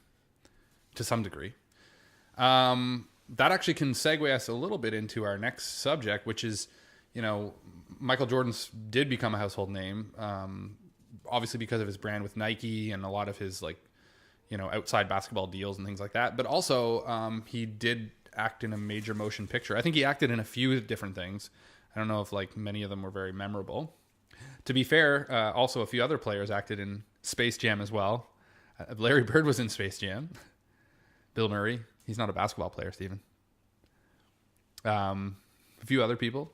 to some degree. That actually can segue us a little bit into our next subject, which is, Michael Jordan did become a household name, obviously because of his brand with Nike and a lot of his outside basketball deals and things like that. But also, he did act in a major motion picture. I think he acted in a few different things. I don't know if many of them were very memorable. To be fair, also a few other players acted in Space Jam as well. Larry Bird was in Space Jam. Bill Murray. He's not a basketball player, Steven. A few other people.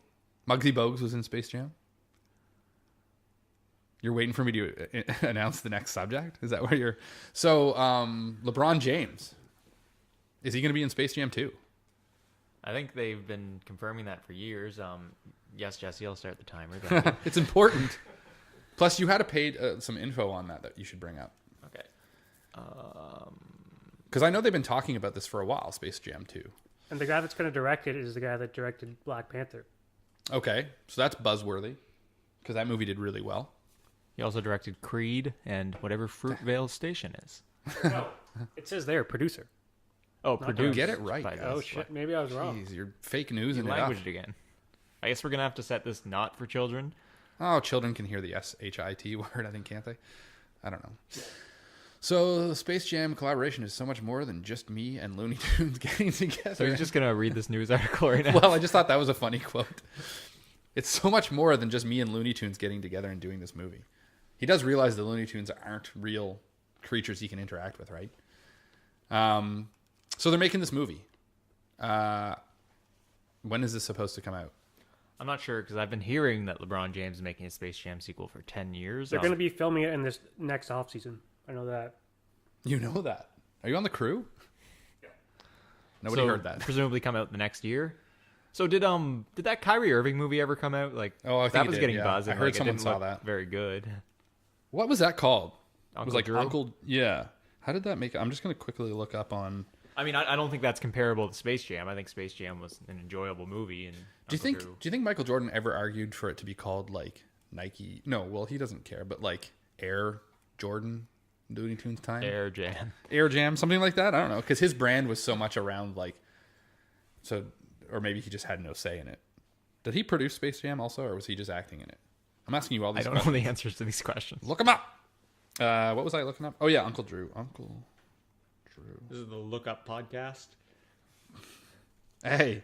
Muggsy Bogues was in Space Jam. You're waiting for me to announce the next subject? Is that where you're... So, LeBron James. Is he going to be in Space Jam 2? I think they've been confirming that for years. Yes, Jesse, I'll start the timer. Thank you. It's important. Plus, you had to pay some info on that you should bring up. Okay. Because I know they've been talking about this for a while, Space Jam 2. And the guy that's going to direct it is the guy that directed Black Panther. Okay, so that's buzzworthy. Because that movie did really well. He also directed Creed and whatever Fruitvale Station is. No, it says there, producer. Oh, produced. Get it right, by guys. Oh, this. shit. Maybe I was wrong. Jeez, you're fake news You and languaged again. I guess we're going to have to set this not for children. Oh, children can hear the S-H-I-T word, I think, can't they? I don't know. So the Space Jam collaboration is so much more than just me and Looney Tunes getting together. So he's just going to read this news article right now. Well, I just thought that was a funny quote. It's so much more than just me and Looney Tunes getting together and doing this movie. He does realize the Looney Tunes aren't real creatures he can interact with, right? So they're making this movie. When is this supposed to come out? I'm not sure because I've been hearing that LeBron James is making a Space Jam sequel for 10 years. They're going to be filming it in this next offseason. I know that. You know that. Are you on the crew? Yeah. Nobody heard that. Presumably come out the next year. So did that Kyrie Irving movie ever come out? Like, Oh, I think that it was did, getting yeah. buzz. I And, heard like, it someone didn't saw look that. very good. What was that called? It Uncle was like Drew? Uncle... Yeah. How did that make it? I'm just going to quickly look up on... I mean, I don't think that's comparable to Space Jam. I think Space Jam was an enjoyable movie. And Do you think Michael Jordan ever argued for it to be called like Nike? No, well, he doesn't care, but like Air Jordan, Looney Tunes time, Air Jam? Air Jam, something like that. I don't know, because his brand was so much around like, so, or maybe he just had no say in it. Did he produce Space Jam also, or was he just acting in it? I'm asking you all I these don't questions. know the answers to these questions. Look him up. What was I looking up? Oh yeah, Uncle Drew. Uncle Drew. This is the Look Up podcast. Hey.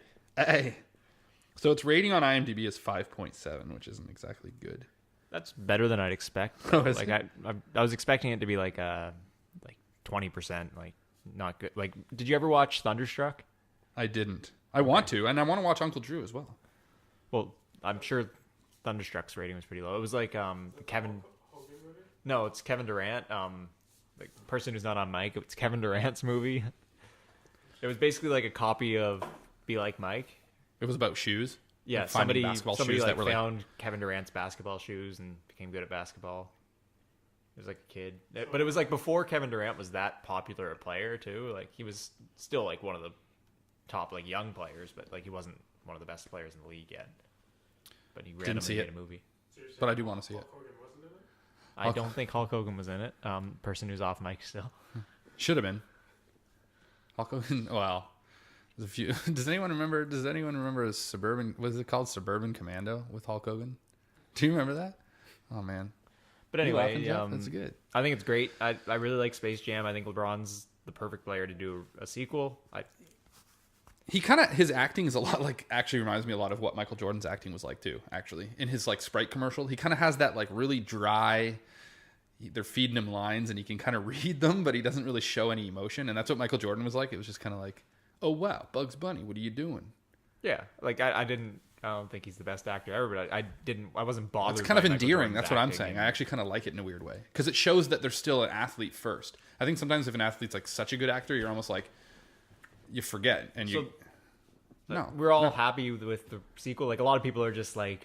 So its rating on IMDb is 5.7, which isn't exactly good. That's better than I'd expect. Oh, is Like it? I was expecting it to be like 20%, like not good. Like, did you ever watch Thunderstruck? I didn't. I want to, and I want to watch Uncle Drew as well. Well, I'm sure Thunderstruck's rating was pretty low. It was like Kevin. Hogan movie? No, it's Kevin Durant. The person who's not on Mike. It's Kevin Durant's movie. It was basically like a copy of Be Like Mike. It was about shoes. Yeah, Like finding somebody basketball like shoes that were found Kevin Durant's basketball shoes and became good at basketball. It was like a kid, but it was like before Kevin Durant was that popular a player too. Like he was still like one of the top like young players, but like he wasn't one of the best players in the league yet. But he randomly see made it. a movie. So you're saying But I do want to see it. Hulk Hogan wasn't in it? I don't think Hulk Hogan was in it. Person who's off mic still. Should have been. Hulk Hogan. Well, there's a few. Does anyone remember a Suburban? Was it called Suburban Commando with Hulk Hogan? Do you remember that? Oh man. But You anyway, laughing, Geoff? That's good. I think it's great. I really like Space Jam. I think LeBron's the perfect player to do a sequel. He kind of, his acting is a lot like, actually reminds me a lot of what Michael Jordan's acting was like too, actually. In his like Sprite commercial, he kind of has that like really dry, they're feeding him lines and he can kind of read them, but he doesn't really show any emotion. And that's what Michael Jordan was like. It was just kind of like, oh wow, Bugs Bunny, what are you doing? Yeah, like I don't think he's the best actor ever, but I wasn't bothered. It's kind of by Michael endearing. Jordan's That's what I'm acting, saying. and- I actually kind of like it in a weird way because it shows that they're still an athlete first. I think sometimes if an athlete's like such a good actor, you're almost like, you forget and you. No, we're all happy with the sequel. Like a lot of people are just like,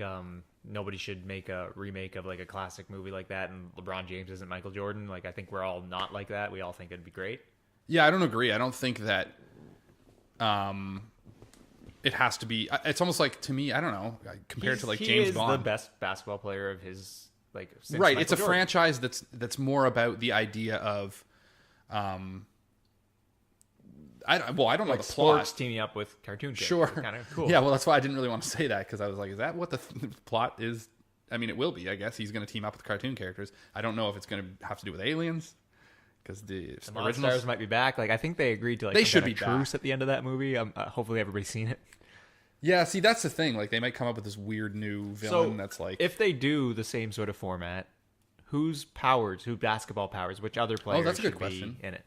nobody should make a remake of like a classic movie like that, and LeBron James isn't Michael Jordan. Like I think we're all not like that. We all think it'd be great. Yeah, I don't agree. I don't think that it has to be. It's almost like, to me, I don't know, compared to like James he is Bond. the best basketball player of his like. Since Right, Michael it's a Jordan. franchise that's more about the idea of, I don't know Like the plot. sports teaming up with cartoon characters. Sure, Kind of cool. Yeah, well, that's why I didn't really want to say that because I was like, is that what the plot is? I mean, it will be. I guess he's going to team up with cartoon characters. I don't know if it's going to have to do with aliens because the The originals Monstars might be back. Like I think they agreed to like They some should kind be of truce at the end of that movie. Hopefully everybody's seen it. Yeah, see, that's the thing. Like, they might come up with this weird new villain that's like. if they do the same sort of format, whose powers, who basketball powers, which other players that's a good should question. be in it?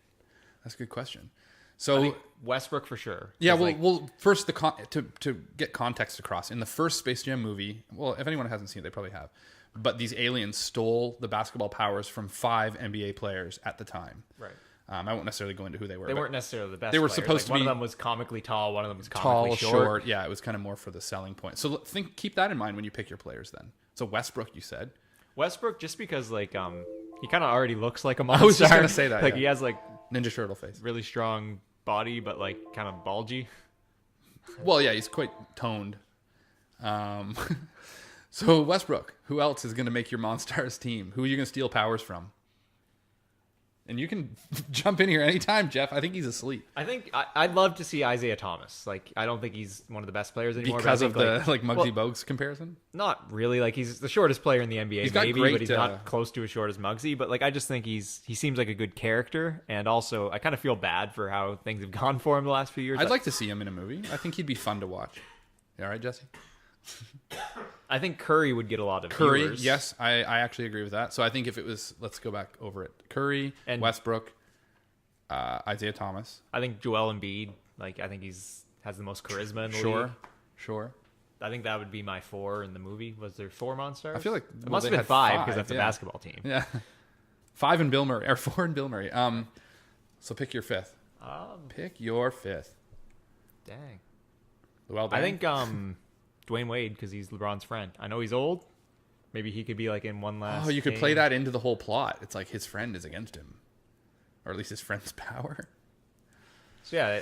That's a good question. I So think Westbrook for sure. yeah, 'Cause, well, like, well, first to get context across, in the first Space Jam movie, well, if anyone hasn't seen it, they probably have. But these aliens stole the basketball powers from 5 NBA players at the time. right. I won't necessarily go into who they were. They but weren't necessarily the best. they were players. supposed to One be of them was comically tall. One of them was tall, comically short. Yeah, it was kind of more for the selling point. So keep that in mind when you pick your players. Then, so Westbrook, you said. Westbrook, just because like he kind of already looks like a monster. was just gonna say that, Like yeah. he has like Ninja Turtle face. really strong body, but like kind of bulgy. Well, yeah, he's quite toned. So Westbrook, who else is going to make your Monstars team? Who are you going to steal powers from? And you can jump in here anytime, Geoff. I think he's asleep I think I'd love to see Isaiah Thomas. Like I don't think he's one of the best players anymore. because but I of think, the Muggsy Bogues comparison. not really. Like he's the shortest player in the NBA, He's got maybe, great, but he's not close to as short as Muggsy. But like I just think he seems like a good character, and also I kind of feel bad for how things have gone for him the last few years. I'd like to see him in a movie. I think he'd be fun to watch. You all right, Jesse? I think Curry would get a lot of Curry, viewers. yes, I actually agree with that. So I think if it was, let's go back over it. Curry, And- Westbrook, Isaiah Thomas. I think Joel Embiid. Like I think has the most charisma in the league. Sure. I think that would be my 4 in the movie. Was there 4 Monstars? I feel like it well, must they have been had 5 because that's a yeah. basketball team. Yeah. 5 and Bill Murray, or 4 and Bill Murray. So pick your 5th. Pick your 5th. Dang. Well I done. think Dwayne Wade because he's LeBron's friend. I know he's old. Maybe he could be like in one last. Oh, you could play game. that into the whole plot. It's like his friend is against him, or at least his friend's power. So yeah,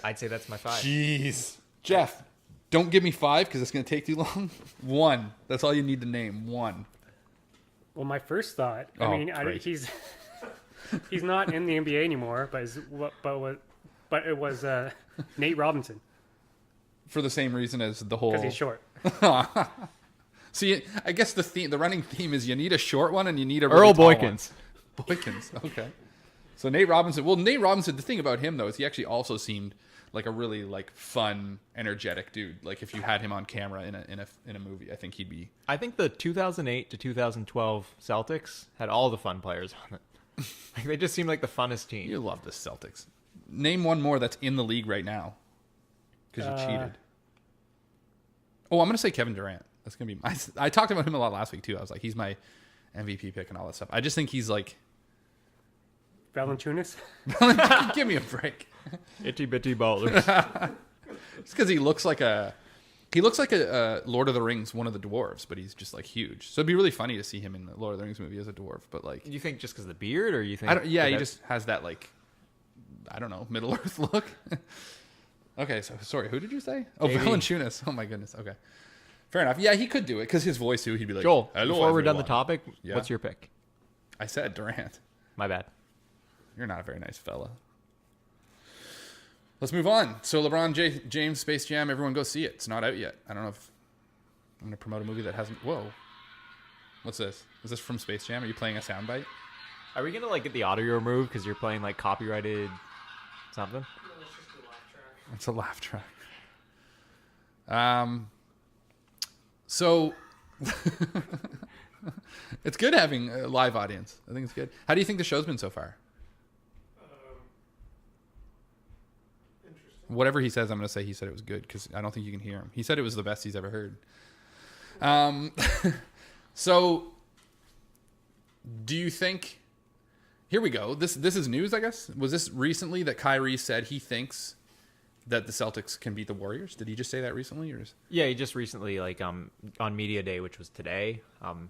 I'd say that's my 5. Jeez, Geoff, don't give me 5 because it's going to take too long. 1. That's all you need to name. 1. Well, my first thought. I Oh, mean, great. he's not in the NBA anymore, but it was Nate Robinson For the same reason as the whole. because he's short. See, I guess the running theme is you need a short one and you need a Earl really tall Boykins. one. Boykins, okay. So Nate Robinson. Well, Nate Robinson. The thing about him though is he actually also seemed like a really like fun, energetic dude. Like if you had him on camera in a movie, I think he'd be. I think the 2008 to 2012 Celtics had all the fun players on it. Like they just seemed like the funnest team. You love the Celtics. Name one more that's in the league right now. Because you cheated. Oh, I'm gonna say Kevin Durant. That's gonna be. I talked about him a lot last week too. I was like, he's my MVP pick and all that stuff. I just think he's like. Valanciunas. Give me a break. Itty bitty ballers. It's because he looks like a Lord of the Rings, one of the dwarves, but he's just like huge. So it'd be really funny to see him in the Lord of the Rings movie as a dwarf. But like, You think just because of the beard, or you think? he just has that like, I don't know, Middle Earth look. Okay, so sorry, who did you say? Oh, JV. Valanciunas. Oh my goodness. Okay, fair enough. Yeah, he could do it because his voice too. He'd be like, Joel, "Hello, before we're done the everyone." topic, Yeah. what's your pick? I said Durant. My bad. You're not a very nice fella. Let's move on. So LeBron James Space Jam, everyone go see it. It's not out yet. I don't know if I'm going to promote a movie that hasn't. Whoa. What's this? Is this from Space Jam? Are you playing a soundbite? Are we gonna like get the audio removed because you're playing like copyrighted something? No, it's just a laugh track. It's a laugh track. So it's good having a live audience. I think it's good. How do you think the show's been so far? Interesting. Whatever he says, I'm going to say he said it was good because I don't think you can hear him. He said it was the best he's ever heard. So do you think... Here we go. This is news, I guess. Was this recently that Kyrie said he thinks that the Celtics can beat the Warriors? Did he just say that recently? Or Yeah, he just recently, like on Media Day, which was today,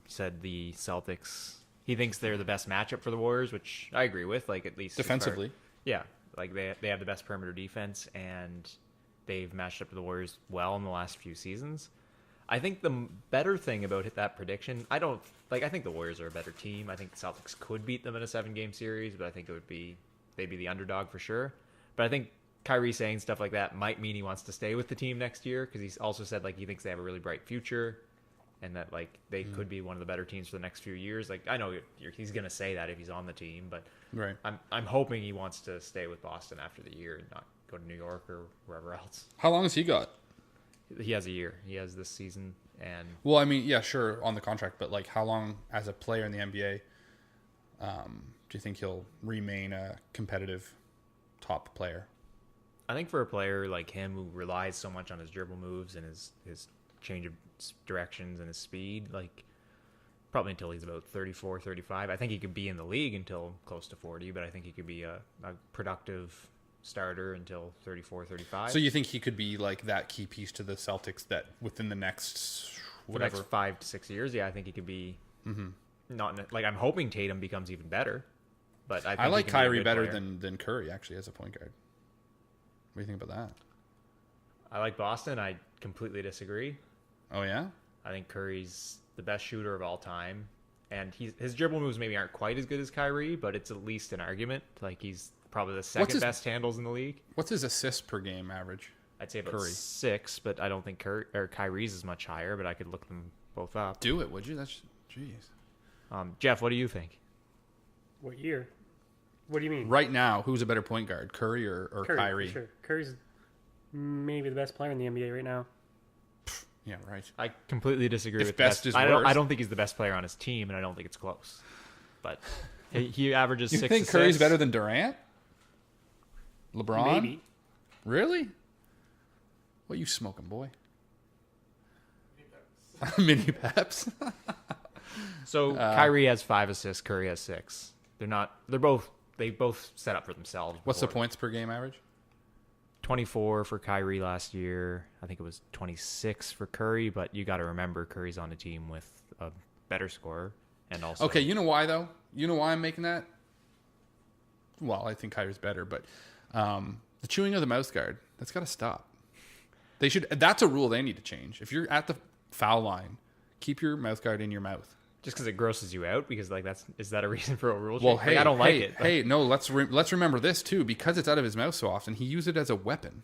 said the Celtics. He thinks they're the best matchup for the Warriors, which I agree with. Like at least as far- defensively? yeah, like they have the best perimeter defense, and they've matched up to the Warriors well in the last few seasons. I think the better thing about that prediction, I think the Warriors are a better team. I think the Celtics could beat them in a 7-game series, but I think they'd be the underdog for sure. But I think Kyrie saying stuff like that might mean he wants to stay with the team next year because he's also said like he thinks they have a really bright future and that like they could be one of the better teams for the next few years. Like I know he's gonna say that if he's on the team, but Right. I'm hoping he wants to stay with Boston after the year and not go to New York or wherever else. How long has he got? He has a year. He has this season, and Well, I mean, yeah, sure, on the contract, but like how long as a player in the NBA do you think he'll remain a competitive top player? I think for a player like him who relies so much on his dribble moves and his change of directions and his speed, like probably until he's about 34, 35. I think he could be in the league until close to 40, but I think he could be a productive starter until 34, 35. So you think he could be like that key piece to the Celtics that within the next the whatever? next 5 to 6 years, yeah, I think he could be not like I'm hoping Tatum becomes even better, but I think I like he can be a Kyrie good better player. than Curry actually as a point guard. What do you think about that? I like Boston. I completely disagree. Oh yeah? I think Curry's the best shooter of all time, and his dribble moves maybe aren't quite as good as Kyrie, but it's at least an argument. Like he's probably the second his- best handles in the league. What's his assists per game average? I'd say about Curry. 6, but I don't think Kyrie's is much higher. But I could look them both up. Do it, would you? That's jeez. Jeff, what do you think? What year? What do you mean? Right now, who's a better point guard, Curry or Curry, Kyrie? for sure. Curry's maybe the best player in the NBA right now. Yeah, right. I completely disagree If with best that. is I worst. don't think he's the best player on his team, and I don't think it's close. But he averages You 6 think assists. Curry's better than Durant? LeBron? Maybe. Really? What you smoking, boy? Peps. Mini Peps. So Kyrie has 5 assists. Curry has 6. They both set up for themselves. What's the before. points per game average? 24 for Kyrie last year. I think it was 26 for Curry, but you got to remember Curry's on a team with a better scorer and also Okay, you know why though? You know why I'm making that? Well, I think Kyrie's better, but the chewing of the mouth guard, that's got to stop. They should. That's a rule they need to change. If you're at the foul line, keep your mouth guard in your mouth. just because it grosses you out because like is that a reason for a rule change? Well, Like, hey, I don't like hey, it. but- Hey, no, let's remember this too, because it's out of his mouth so often. He used it as a weapon.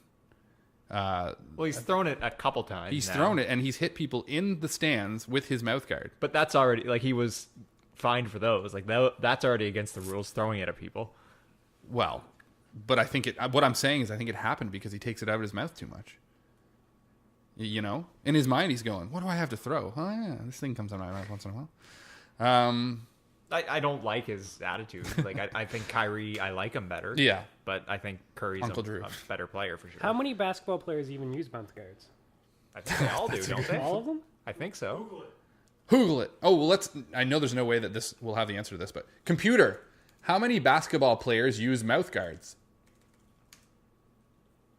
Well, he's thrown it a couple times. He's now. thrown it, and he's hit people in the stands with his mouth guard. But that's already like he was fined for those. Like that's already against the rules. Throwing it at people. Well, but I think what I'm saying is I think it happened because he takes it out of his mouth too much. You know, in his mind, he's going, "What do I have to throw? Oh yeah, this thing comes out of my mouth once in a while." I don't like his attitude. Like I think Kyrie, I like him better. Yeah. But I think Curry's Uncle Drew. a better player for sure. How many basketball players even use mouth guards? I think they all do, don't they? All of them? I think so. Google it. Oh well, I know there's no way that this will have the answer to this, but computer, how many basketball players use mouth guards?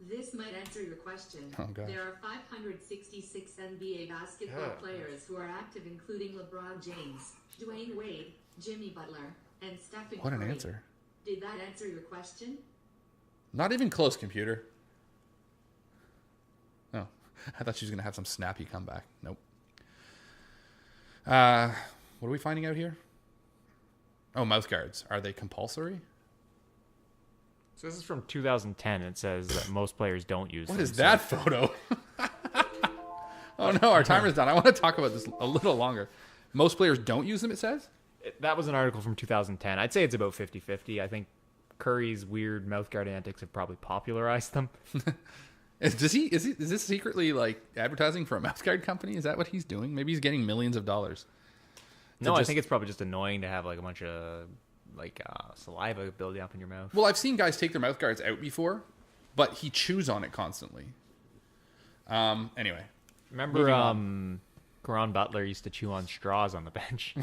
This might answer your question. Oh, gosh. There are 566 NBA basketball players who are active, including LeBron James, Dwayne Wade, Jimmy Butler, and Stephen What an Curry. answer. Did that answer your question? Not even close, computer. Oh, I thought she was going to have some snappy comeback. Nope. What are we finding out here? Oh, mouth guards. Are they compulsory? So this is from 2010. It says that most players don't use What them. is that photo? Oh no, our timer's done. I want to talk about this a little longer. Most players don't use them, it says? That was an article from 2010. I'd say it's about 50-50. I think Curry's weird mouth guard antics have probably popularized them. Is this secretly like advertising for a mouth guard company? Is that what he's doing? Maybe he's getting millions of dollars. No, I think it's probably just annoying to have like a bunch of like saliva building up in your mouth. Well, I've seen guys take their mouth guards out before, but he chews on it constantly. Anyway. Remember Caron Butler used to chew on straws on the bench.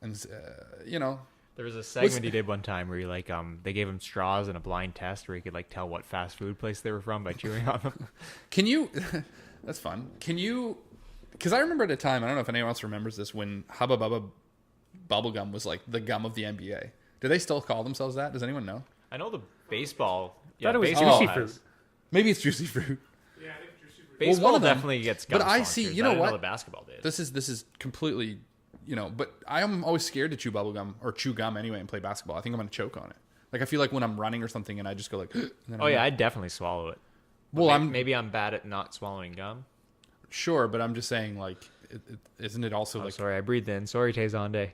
And, you know. There was a segment he did one time where he like they gave him straws in a blind test where he could like tell what fast food place they were from by chewing on them. Can you... That's fun. Can you... Because I remember at a time, I don't know if anyone else remembers this, when Hubba Bubba bubblegum was like the gum of the NBA. Do they still call themselves that? Does anyone know? I know the baseball. Thought it was baseball Juicy has- Fruit. Maybe it's Juicy Fruit. Yeah, I think Juicy Fruit. Baseball one of them- definitely gets gum but I see- sponsors. you know I didn't what? know the basketball did. This is completely, you know, but I am always scared to chew bubblegum or chew gum anyway and play basketball. I think I'm going to choke on it. Like I feel like when I'm running or something and I just go like, and then Oh I'm yeah, like, I'd definitely swallow it. well, But I'm maybe I'm bad at not swallowing gum. sure, but I'm just saying like, isn't it also Oh, like sorry, I breathed in. Sorry, Tezonde.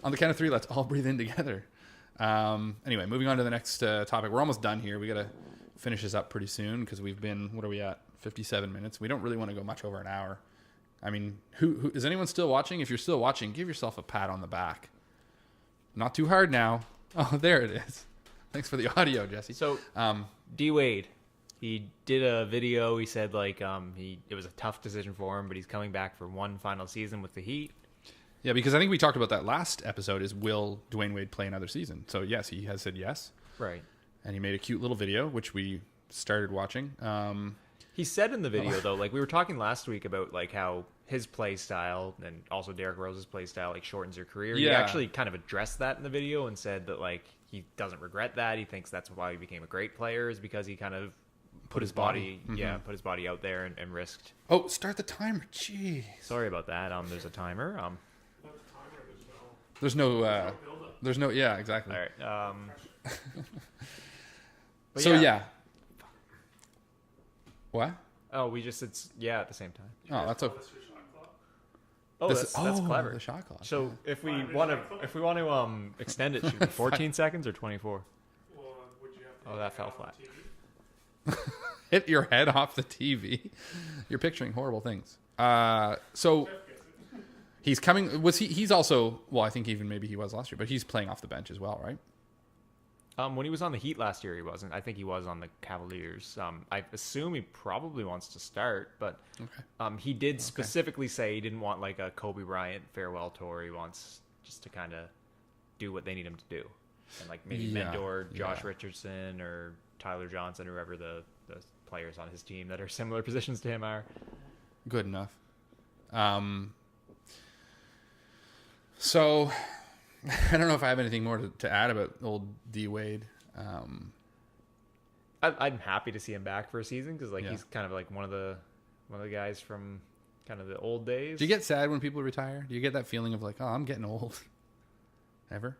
on the count of three, let's all breathe in together. Anyway, moving on to the next topic. We're almost done here. We got to finish this up pretty soon because we've been, what are we at? 57 minutes. We don't really want to go much over an hour. I mean, who is anyone still watching? If you're still watching, give yourself a pat on the back. Not too hard now. Oh, there it is. Thanks for the audio, Jesse. So, D Wade, he did a video. He said like it was a tough decision for him, but he's coming back for one final season with the Heat. Yeah, because I think we talked about that last episode is will Dwayne Wade play another season? So yes, he has said yes. Right. And he made a cute little video, which we started watching. He said in the video though, like we were talking last week about like how his play style and also Derrick Rose's play style like shortens your career. He Yeah. actually kind of addressed that in the video and said that like he doesn't regret that. He thinks that's why he became a great player is because he kind of put his body, put his body out there and risked. Oh, start the timer. Jeez. Sorry about that. There's a timer. There's no, yeah, exactly. All right. But So yeah. What? Oh, we just said at the same time. Oh, that's okay. Oh, This- that's clever. The shot clock. So if we want to extend it, should it be 14 seconds or 24? Well, would you have to Oh, that fell flat. Hit your head off the TV. You're picturing horrible things. So he's coming. He's also. Well, I think even maybe he was last year, but he's playing off the bench as well, right? When he was on the Heat last year, he wasn't. I think he was on the Cavaliers. I assume he probably wants to start, but he did specifically say he didn't want like a Kobe Bryant farewell tour. He wants just to kind of do what they need him to do, and like maybe mentor Josh Richardson or Tyler Johnson, or whoever the players on his team that are similar positions to him are. Good enough. So I don't know if I have anything more to add about old D Wade. I'm happy to see him back for a season because like Yeah. he's kind of like one of the guys from kind of the old days. Do you get sad when people retire? Do you get that feeling of like, oh, I'm getting old? Ever?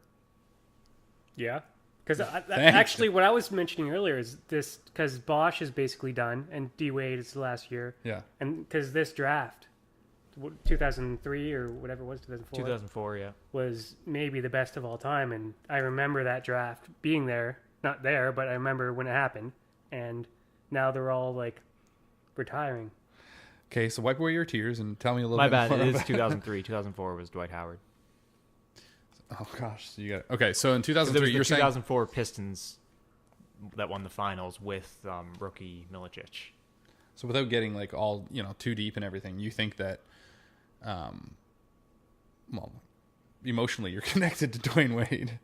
Yeah. Because Thanks. actually, what I was mentioning earlier is this, because Bosch is basically done, and D-Wade is the last year. Yeah. And because this draft, 2003 or whatever it was, 2004, 2004, yeah. was maybe the best of all time. And I remember that draft being there. Not there, but I remember when it happened. And now they're all, like, retiring. Okay, so wipe away your tears and tell me a little My bit bad. more It is about 2003. 2004 was Dwight Howard. Oh gosh, so you got okay. So in There was 2003, the you're saying 2004 Pistons that won the finals with rookie Milicic. so without getting like all too deep and everything, you think that, well, emotionally you're connected to Dwayne Wade.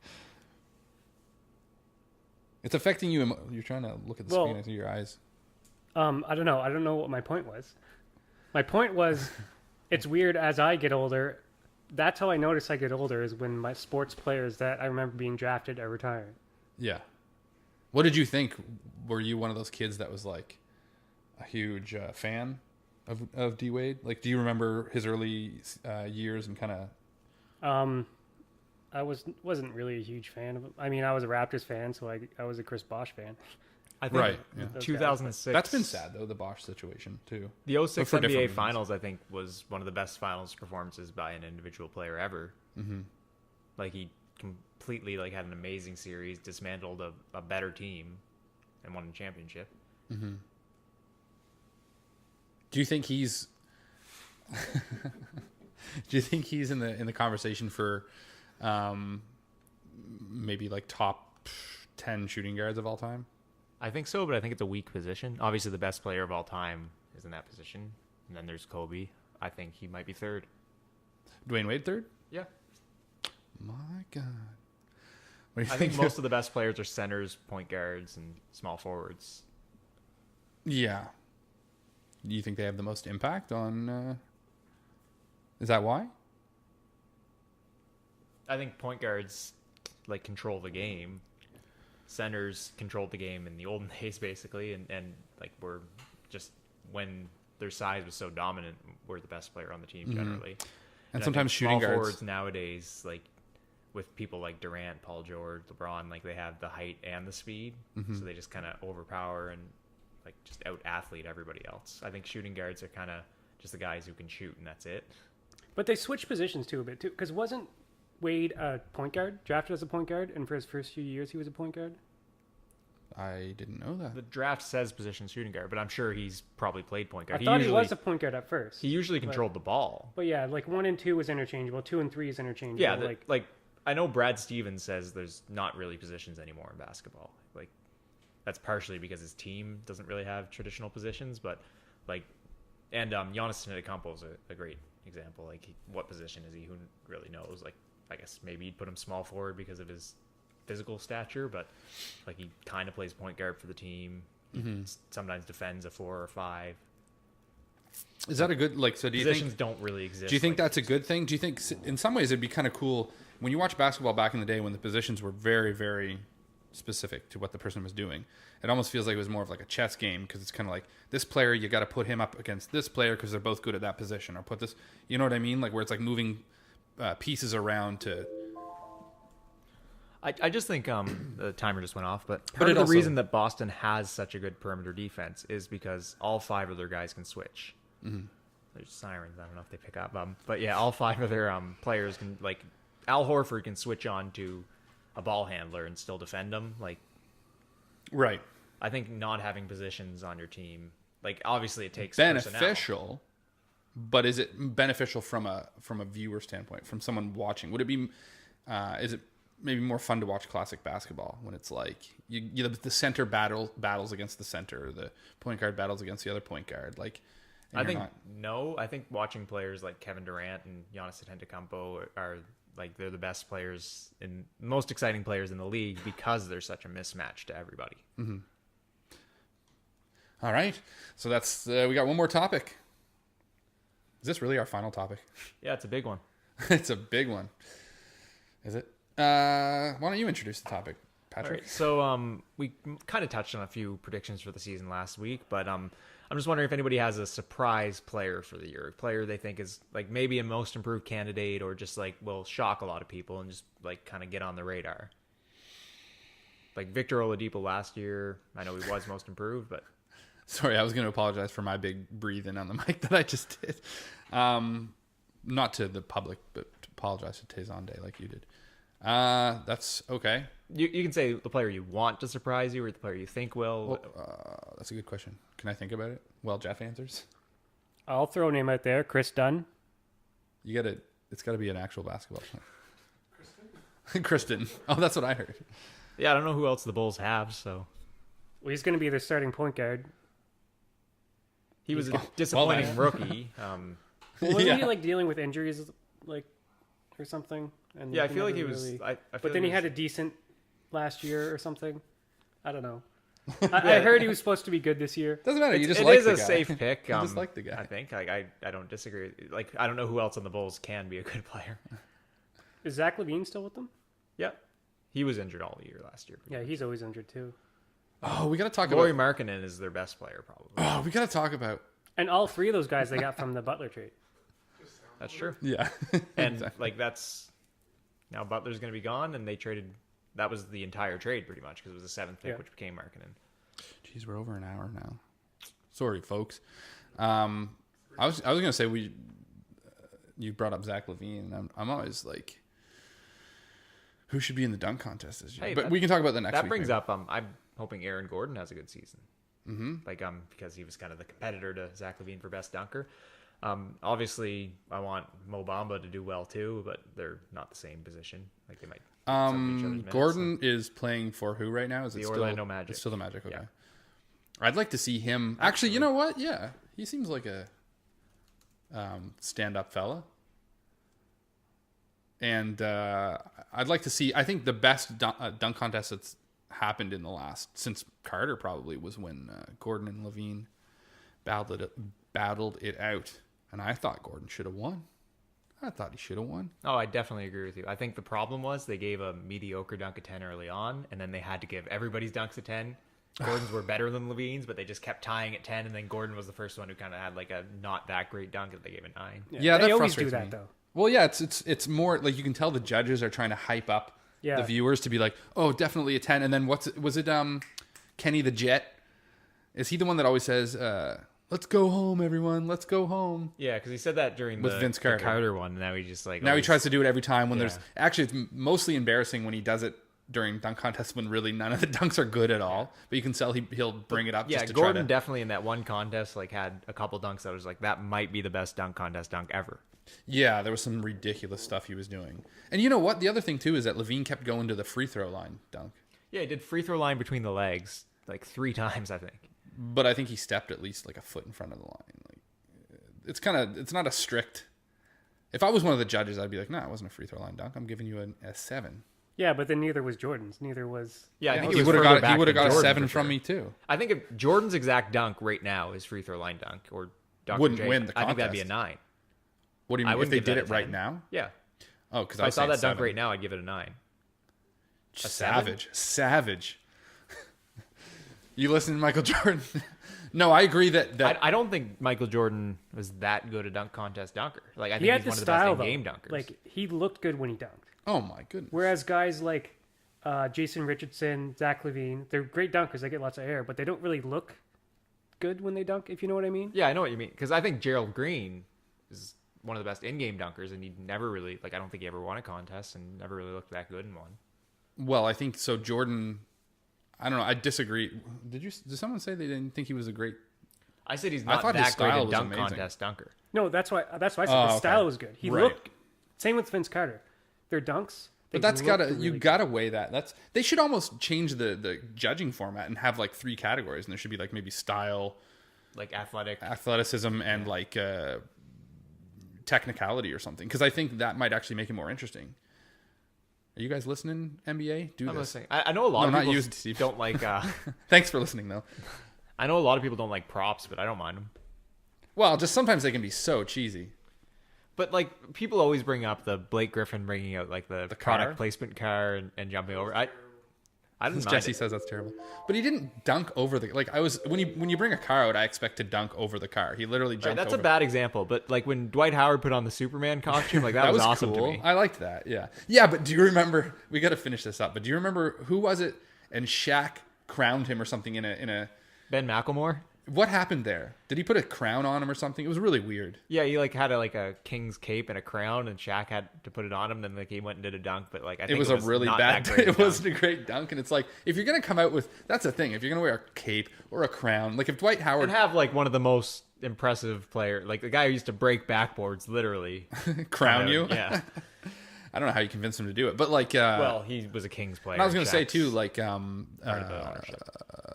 It's affecting you. You're trying to look at the screen. I see your eyes. I don't know. I don't know what my point was. My point was, it's weird as I get older. That's how I notice I get older is when my sports players that I remember being drafted are retiring. Yeah. What did you think? Were you one of those kids that was like a huge fan of D Wade? Like, do you remember his early years and kind of? I wasn't really a huge fan of him. I mean, I was a Raptors fan, so I was a Chris Bosh fan. I think Right, yeah. 2006. That's been sad though, the Bosch situation too. The 06 for different NBA reasons. Finals, I think, was one of the best finals performances by an individual player ever. Mm-hmm. Like, he completely had an amazing series, dismantled a better team, and won a championship. Mm-hmm. Do you think he's? Do you think he's in the conversation for, maybe like top 10 shooting guards of all time? I think so, but I think it's a weak position. Obviously, the best player of all time is in that position. And then there's Kobe. I think he might be third. Dwayne Wade third? Yeah. My God. What do you I think most of the best players are centers, point guards, and small forwards. Yeah. Do you think they have the most impact on? Is that why? I think point guards control the game. Centers controlled the game in the olden days, basically, and were just when their size was so dominant, were the best player on the team generally. And I sometimes think shooting small guards forwards nowadays, with people like Durant, Paul George, LeBron, they have the height and the speed, so they just kind of overpower and just out athlete everybody else. I think shooting guards are kind of just the guys who can shoot, and that's it. But they switched positions too a bit too, because wasn't Wade a point guard, drafted as a point guard, and for his first few years he was a point guard? I didn't know that. The draft says position shooting guard, but I'm sure he's probably played point guard. I thought he was a point guard at first. He usually controlled the ball. But yeah, 1 and 2 was interchangeable, 2 and 3 is interchangeable. Yeah, I know Brad Stevens says there's not really positions anymore in basketball. That's partially because his team doesn't really have traditional positions, but and Giannis Antetokounmpo is a great example. What position is he? Who really knows? I guess maybe you'd put him small forward because of his physical stature, but he kind of plays point guard for the team. He sometimes defends a 4 or 5. Is that a good so? Do you Positions think don't really exist? Do you think that's a good thing? Do you think in some ways it'd be kind of cool when you watch basketball back in the day when the positions were very, very specific to what the person was doing? It almost feels like it was more of a chess game because it's kind of this player, you got to put him up against this player because they're both good at that position, or put this, you know what I mean? Where it's moving pieces around to. I just think the timer just went off, but But the also- reason that Boston has such a good perimeter defense is because all 5 of their guys can switch. Mm-hmm. There's sirens. I don't know if they pick up, but yeah, all 5 of their players can Al Horford can switch on to a ball handler and still defend them. Right. I think not having positions on your team, obviously it takes personnel. Beneficial, but is it beneficial from a viewer standpoint, from someone watching? Would it be? Is it maybe more fun to watch classic basketball when it's the center battles against the center, the point guard battles against the other point guard? I think no. I think watching players like Kevin Durant and Giannis Antetokounmpo are they're the best players and most exciting players in the league because they're such a mismatch to everybody. Mm-hmm. All right, so that's we got one more topic. Is this really our final topic? Yeah, it's a big one. It's a big one. Is it? Why don't you introduce the topic, Patrick? All right, so we kind of touched on a few predictions for the season last week, but I'm just wondering if anybody has a surprise player for the year, a player they think is maybe a most improved candidate, or just will shock a lot of people and just kind of get on the radar. Like Victor Oladipo last year, I know he was most improved, but Sorry, I was going to apologize for my big breathing on the mic that I just did. Not to the public, but to apologize to Tezon Day like you did. That's okay. you can say the player you want to surprise you or the player you think will. Well, that's a good question. Can I think about it? Well, Geoff answers. I'll throw a name out there. Chris Dunn. It's got to be an actual basketball player. Kristen. Oh, that's what I heard. Yeah, I don't know who else the Bulls have, so. Well, he's going to be their starting point guard. He was a disappointing then. rookie. Well, wasn't Yeah. he like dealing with injuries, like, or something? And Yeah, I he feel like never he was. really- I feel But like then he was- had a decent last year or something. I don't know. I heard he was supposed to be good this year. Doesn't matter. You just It like is the a guy. safe pick. You just like the guy. I think. I don't disagree. Like I don't know who else on the Bulls can be a good player. Is Zach LaVine still with them? Yeah, he was injured all year last year. Yeah, he's always injured too. Oh, we got to talk Laurie about. Markkinen is their best player, probably. Oh, we got to talk about. And all three of those guys they got from the Butler trade. That's true. Yeah. And Exactly. like that's now Butler's going to be gone, and they traded. That was the entire trade, pretty much, because it was the seventh pick, Yeah. which became Markkinen. Jeez, we're over an hour now. Sorry, folks. I was gonna say you brought up Zach LaVine, and I'm always like, who should be in the dunk contest this year? Hey, but that- we can talk about that next That week. brings maybe. up. I'm hoping Aaron Gordon has a good season. Mm-hmm. Like because he was kind of the competitor to Zach LaVine for best dunker. Obviously, I want Mo Bamba to do well too, but they're not the same position. Like they might. suck each other's minutes, Gordon is playing for who right now? Is The it Orlando still, Magic. It's still the Magic. Okay. Yeah. I'd like to see him. Actually, you know what? Yeah, he seems like a stand-up fella. And I'd like to see. I think the best dunk contest that's happened in the last since Carter probably was when Gordon and Levine battled it out, and I thought Gordon should have won. I thought he should have won. Oh, I definitely agree with you. I think the problem was they gave a mediocre dunk a 10 early on, and then they had to give everybody's dunks a 10. Gordon's were better than Levine's, but they just kept tying at 10, and then Gordon was the first one who kind of had like a not that great dunk that they gave a 9. Yeah, they that always do frustrates that me. though. Well, yeah, it's more like you can tell the judges are trying to hype up Yeah. the viewers to be like, oh, definitely a 10. And then was it Kenny the Jet? Is he the one that always says, let's go home, everyone, let's go home? Yeah, because he said that during With the, Vince the Carter. Carter one, and now he just like Now he always- tries to do it every time when Yeah. there's actually it's mostly embarrassing when he does it during dunk contests when really none of the dunks are good at all. But you can tell he'll bring it up Yeah, just to Gordon try to. definitely in that one contest like had a couple dunks that was like that might be the best dunk contest dunk ever. Yeah, there was some ridiculous stuff he was doing. And you know what? The other thing too is that Levine kept going to the free throw line dunk. Yeah, he did free throw line between the legs like 3 times, I think. But I think he stepped at least like a foot in front of the line. Like it's not a strict. If I was one of the judges, I'd be like, no, it wasn't a free throw line dunk. I'm giving you a 7. Yeah, but then neither was Jordan's. Neither was. Yeah, I think He it was would have further got back than a Jordan 7 for from sure. me too. I think if Jordan's exact dunk right now is free throw line dunk or Dr. Wouldn't J, win the I think that'd be a contest. 9. What do you I mean if wouldn't they give did that it a right 10. now? Yeah. Oh, because If I saw that dunk right now, I'd give it a 9. Savage. You listen to Michael Jordan? No, I agree that I don't think Michael Jordan was that good a dunk contest dunker. Like I He think had he's the one of the style best though. in-game dunkers. Like he looked good when he dunked. oh my goodness. Whereas guys like Jason Richardson, Zach LaVine, they're great dunkers. They get lots of air, but they don't really look good when they dunk. If you know what I mean. yeah, I know what you mean because I think Gerald Green is one of the best in-game dunkers, and he never really like I don't think he ever won a contest and never really looked that good in one. Well, I think so. Jordan, I don't know. I disagree. Did someone say they didn't think he was a great? I said he's I not thought his that great style a was dunk amazing. contest dunker. No, that's why I said Oh, the okay. style was good. He Right. looked. Same with Vince Carter. Their dunks. But that's looked gotta really you good. gotta weigh that. They should almost change the judging format and have like 3 categories, and there should be like maybe style, Like athletic. athleticism, and like technicality or something. Because I think that might actually make it more interesting. Are you guys listening, NBA? Do I'm this. listening. I know a lot No, of not people you, Steve. don't like. Thanks for listening, though. I know a lot of people don't like props, but I don't mind them. Well, just sometimes they can be so cheesy. But like people always bring up the Blake Griffin bringing out like the car? product placement car and jumping over. I didn't mind Jesse it. says that's terrible, but he didn't dunk over the like. I was when you bring a car out, I expect to dunk over the car. He literally jumped. Right, that's over. a bad example, but like when Dwight Howard put on the Superman costume, like that, was awesome cool. to me. I liked that. Yeah, yeah. But do you remember? We got to finish this up. But do you remember who was it? and Shaq crowned him or something in a. Ben McLemore. What happened there? Did he put a crown on him or something? It was really weird. Yeah, he like had a king's cape and a crown, and Shaq had to put it on him. Then like he went and did a dunk, but like I think It was a really not bad. that great a It dunk. wasn't a great dunk, and it's like if you're gonna come out with that's the thing. If you're gonna wear a cape or a crown, like if Dwight Howard And have like one of the most impressive player, like the guy who used to break backboards, literally crown you, Yeah. I don't know how you convinced him to do it, but like, Well, he was a Kings player. and I was gonna say Shaq's too, like, part of the ownership.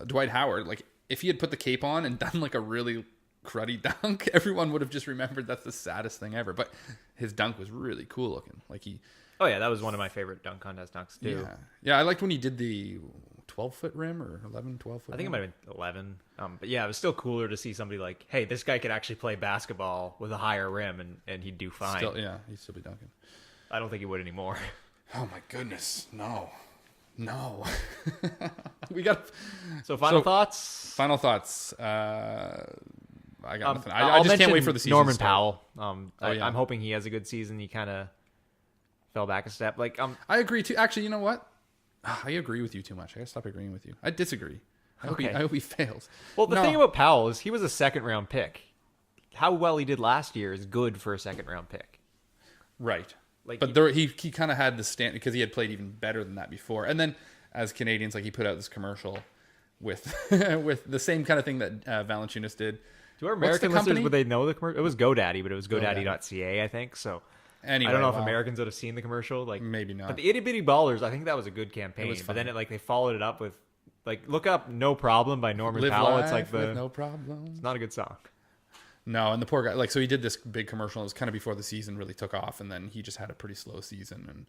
Dwight Howard, like if he had put the cape on and done like a really cruddy dunk, everyone would have just remembered that's the saddest thing ever. But his dunk was really cool looking. Like he, Oh yeah, that was one of my favorite dunk contest dunks too. yeah, I liked when he did the 12-foot rim or 11, 12-foot. I think it might have been 11. But yeah, it was still cooler to see somebody like, hey, this guy could actually play basketball with a higher rim and he'd do fine. Still, yeah, he'd still be dunking. I don't think he would anymore. Oh my goodness, no. We got So final thoughts. final thoughts. I got nothing. I I'll just can't wait mention for the season. Norman to start. Powell. Yeah. I'm hoping he has a good season. He kind of fell back a step. Like I agree too. Actually, you know what? I agree with you too much. I gotta stop agreeing with you. I disagree. I hope he fails. Well, the No. thing about Powell is he was a second round pick. How well he did last year is good for a second round pick. Right. Like But there, he kind of had the stand because he had played even better than that before. And then as Canadians, like he put out this commercial with with the same kind of thing that Valanciunas did. To our What's the American listeners, company? would they know the commercial? It was GoDaddy, but it was GoDaddy. GoDaddy.ca, I think. So Anyway, I don't know if well, Americans would have seen the commercial. Like maybe not. But the Itty Bitty Ballers, I think that was a good campaign. was But then fun. they followed it up with like look up "No Problem" by Norman Live Powell. life It's like with no problem. it's not a good song. No, and the poor guy, like, so he did this big commercial. It was kind of before the season really took off, and then he just had a pretty slow season and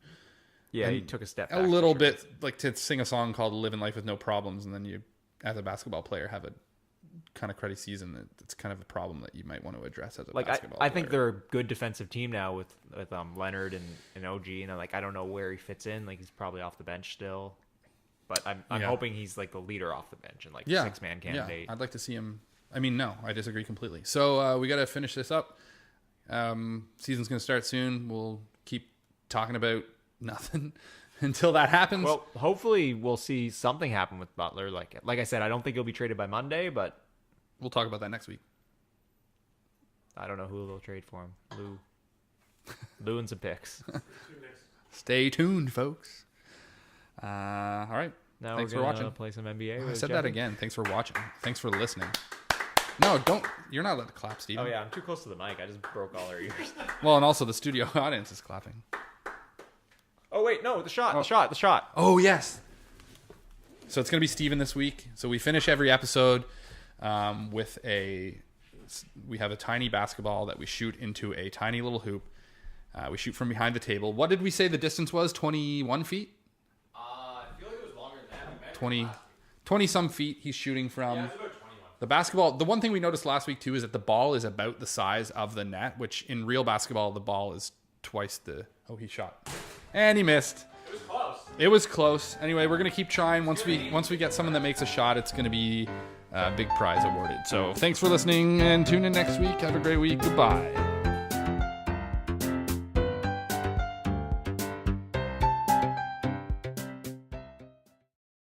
Yeah, he And took a step a back. little for sure. bit like to sing a song called "Living Life with No Problems," and then you, as a basketball player, have a kind of cruddy season. It's kind of a problem that you might want to address as a Like basketball I think player. they're a good defensive team now with Leonard and OG, and I don't know where he fits in. Like he's probably off the bench still, but I'm Yeah. hoping he's like the leader off the bench and like yeah, 6-man candidate. Yeah, I'd like to see him. I mean, no, I disagree completely. So we got to finish this up. Season's going to start soon. We'll keep talking about nothing until that happens. Well, hopefully we'll see something happen with Butler. Like I said, I don't think he'll be traded by Monday, but we'll talk about that next week. I don't know who they'll trade for him. Lou and some picks. Stay tuned, folks. All right. Now Thanks we're for gonna watching. play some NBA. I with said Jeff. that again. Thanks for watching. Thanks for listening. No, don't. You're not allowed to clap, Steven. Oh yeah, I'm too close to the mic. I just broke all our ears. Well, and also the studio audience is clapping. Oh wait, no, the shot. Oh, yes. So it's going to be Steven this week. So we finish every episode with we have a tiny basketball that we shoot into a tiny little hoop. We shoot from behind the table. What did we say the distance was? 21 feet? I feel like it was longer than that. 20 some feet he's shooting from. The basketball, the one thing we noticed last week too is that the ball is about the size of the net, which in real basketball, the ball is twice the... Oh, he shot. And he missed. It was close. Anyway, we're going to keep trying. Once we get someone that makes a shot, it's going to be a big prize awarded. So thanks for listening and tune in next week. Have a great week. Goodbye.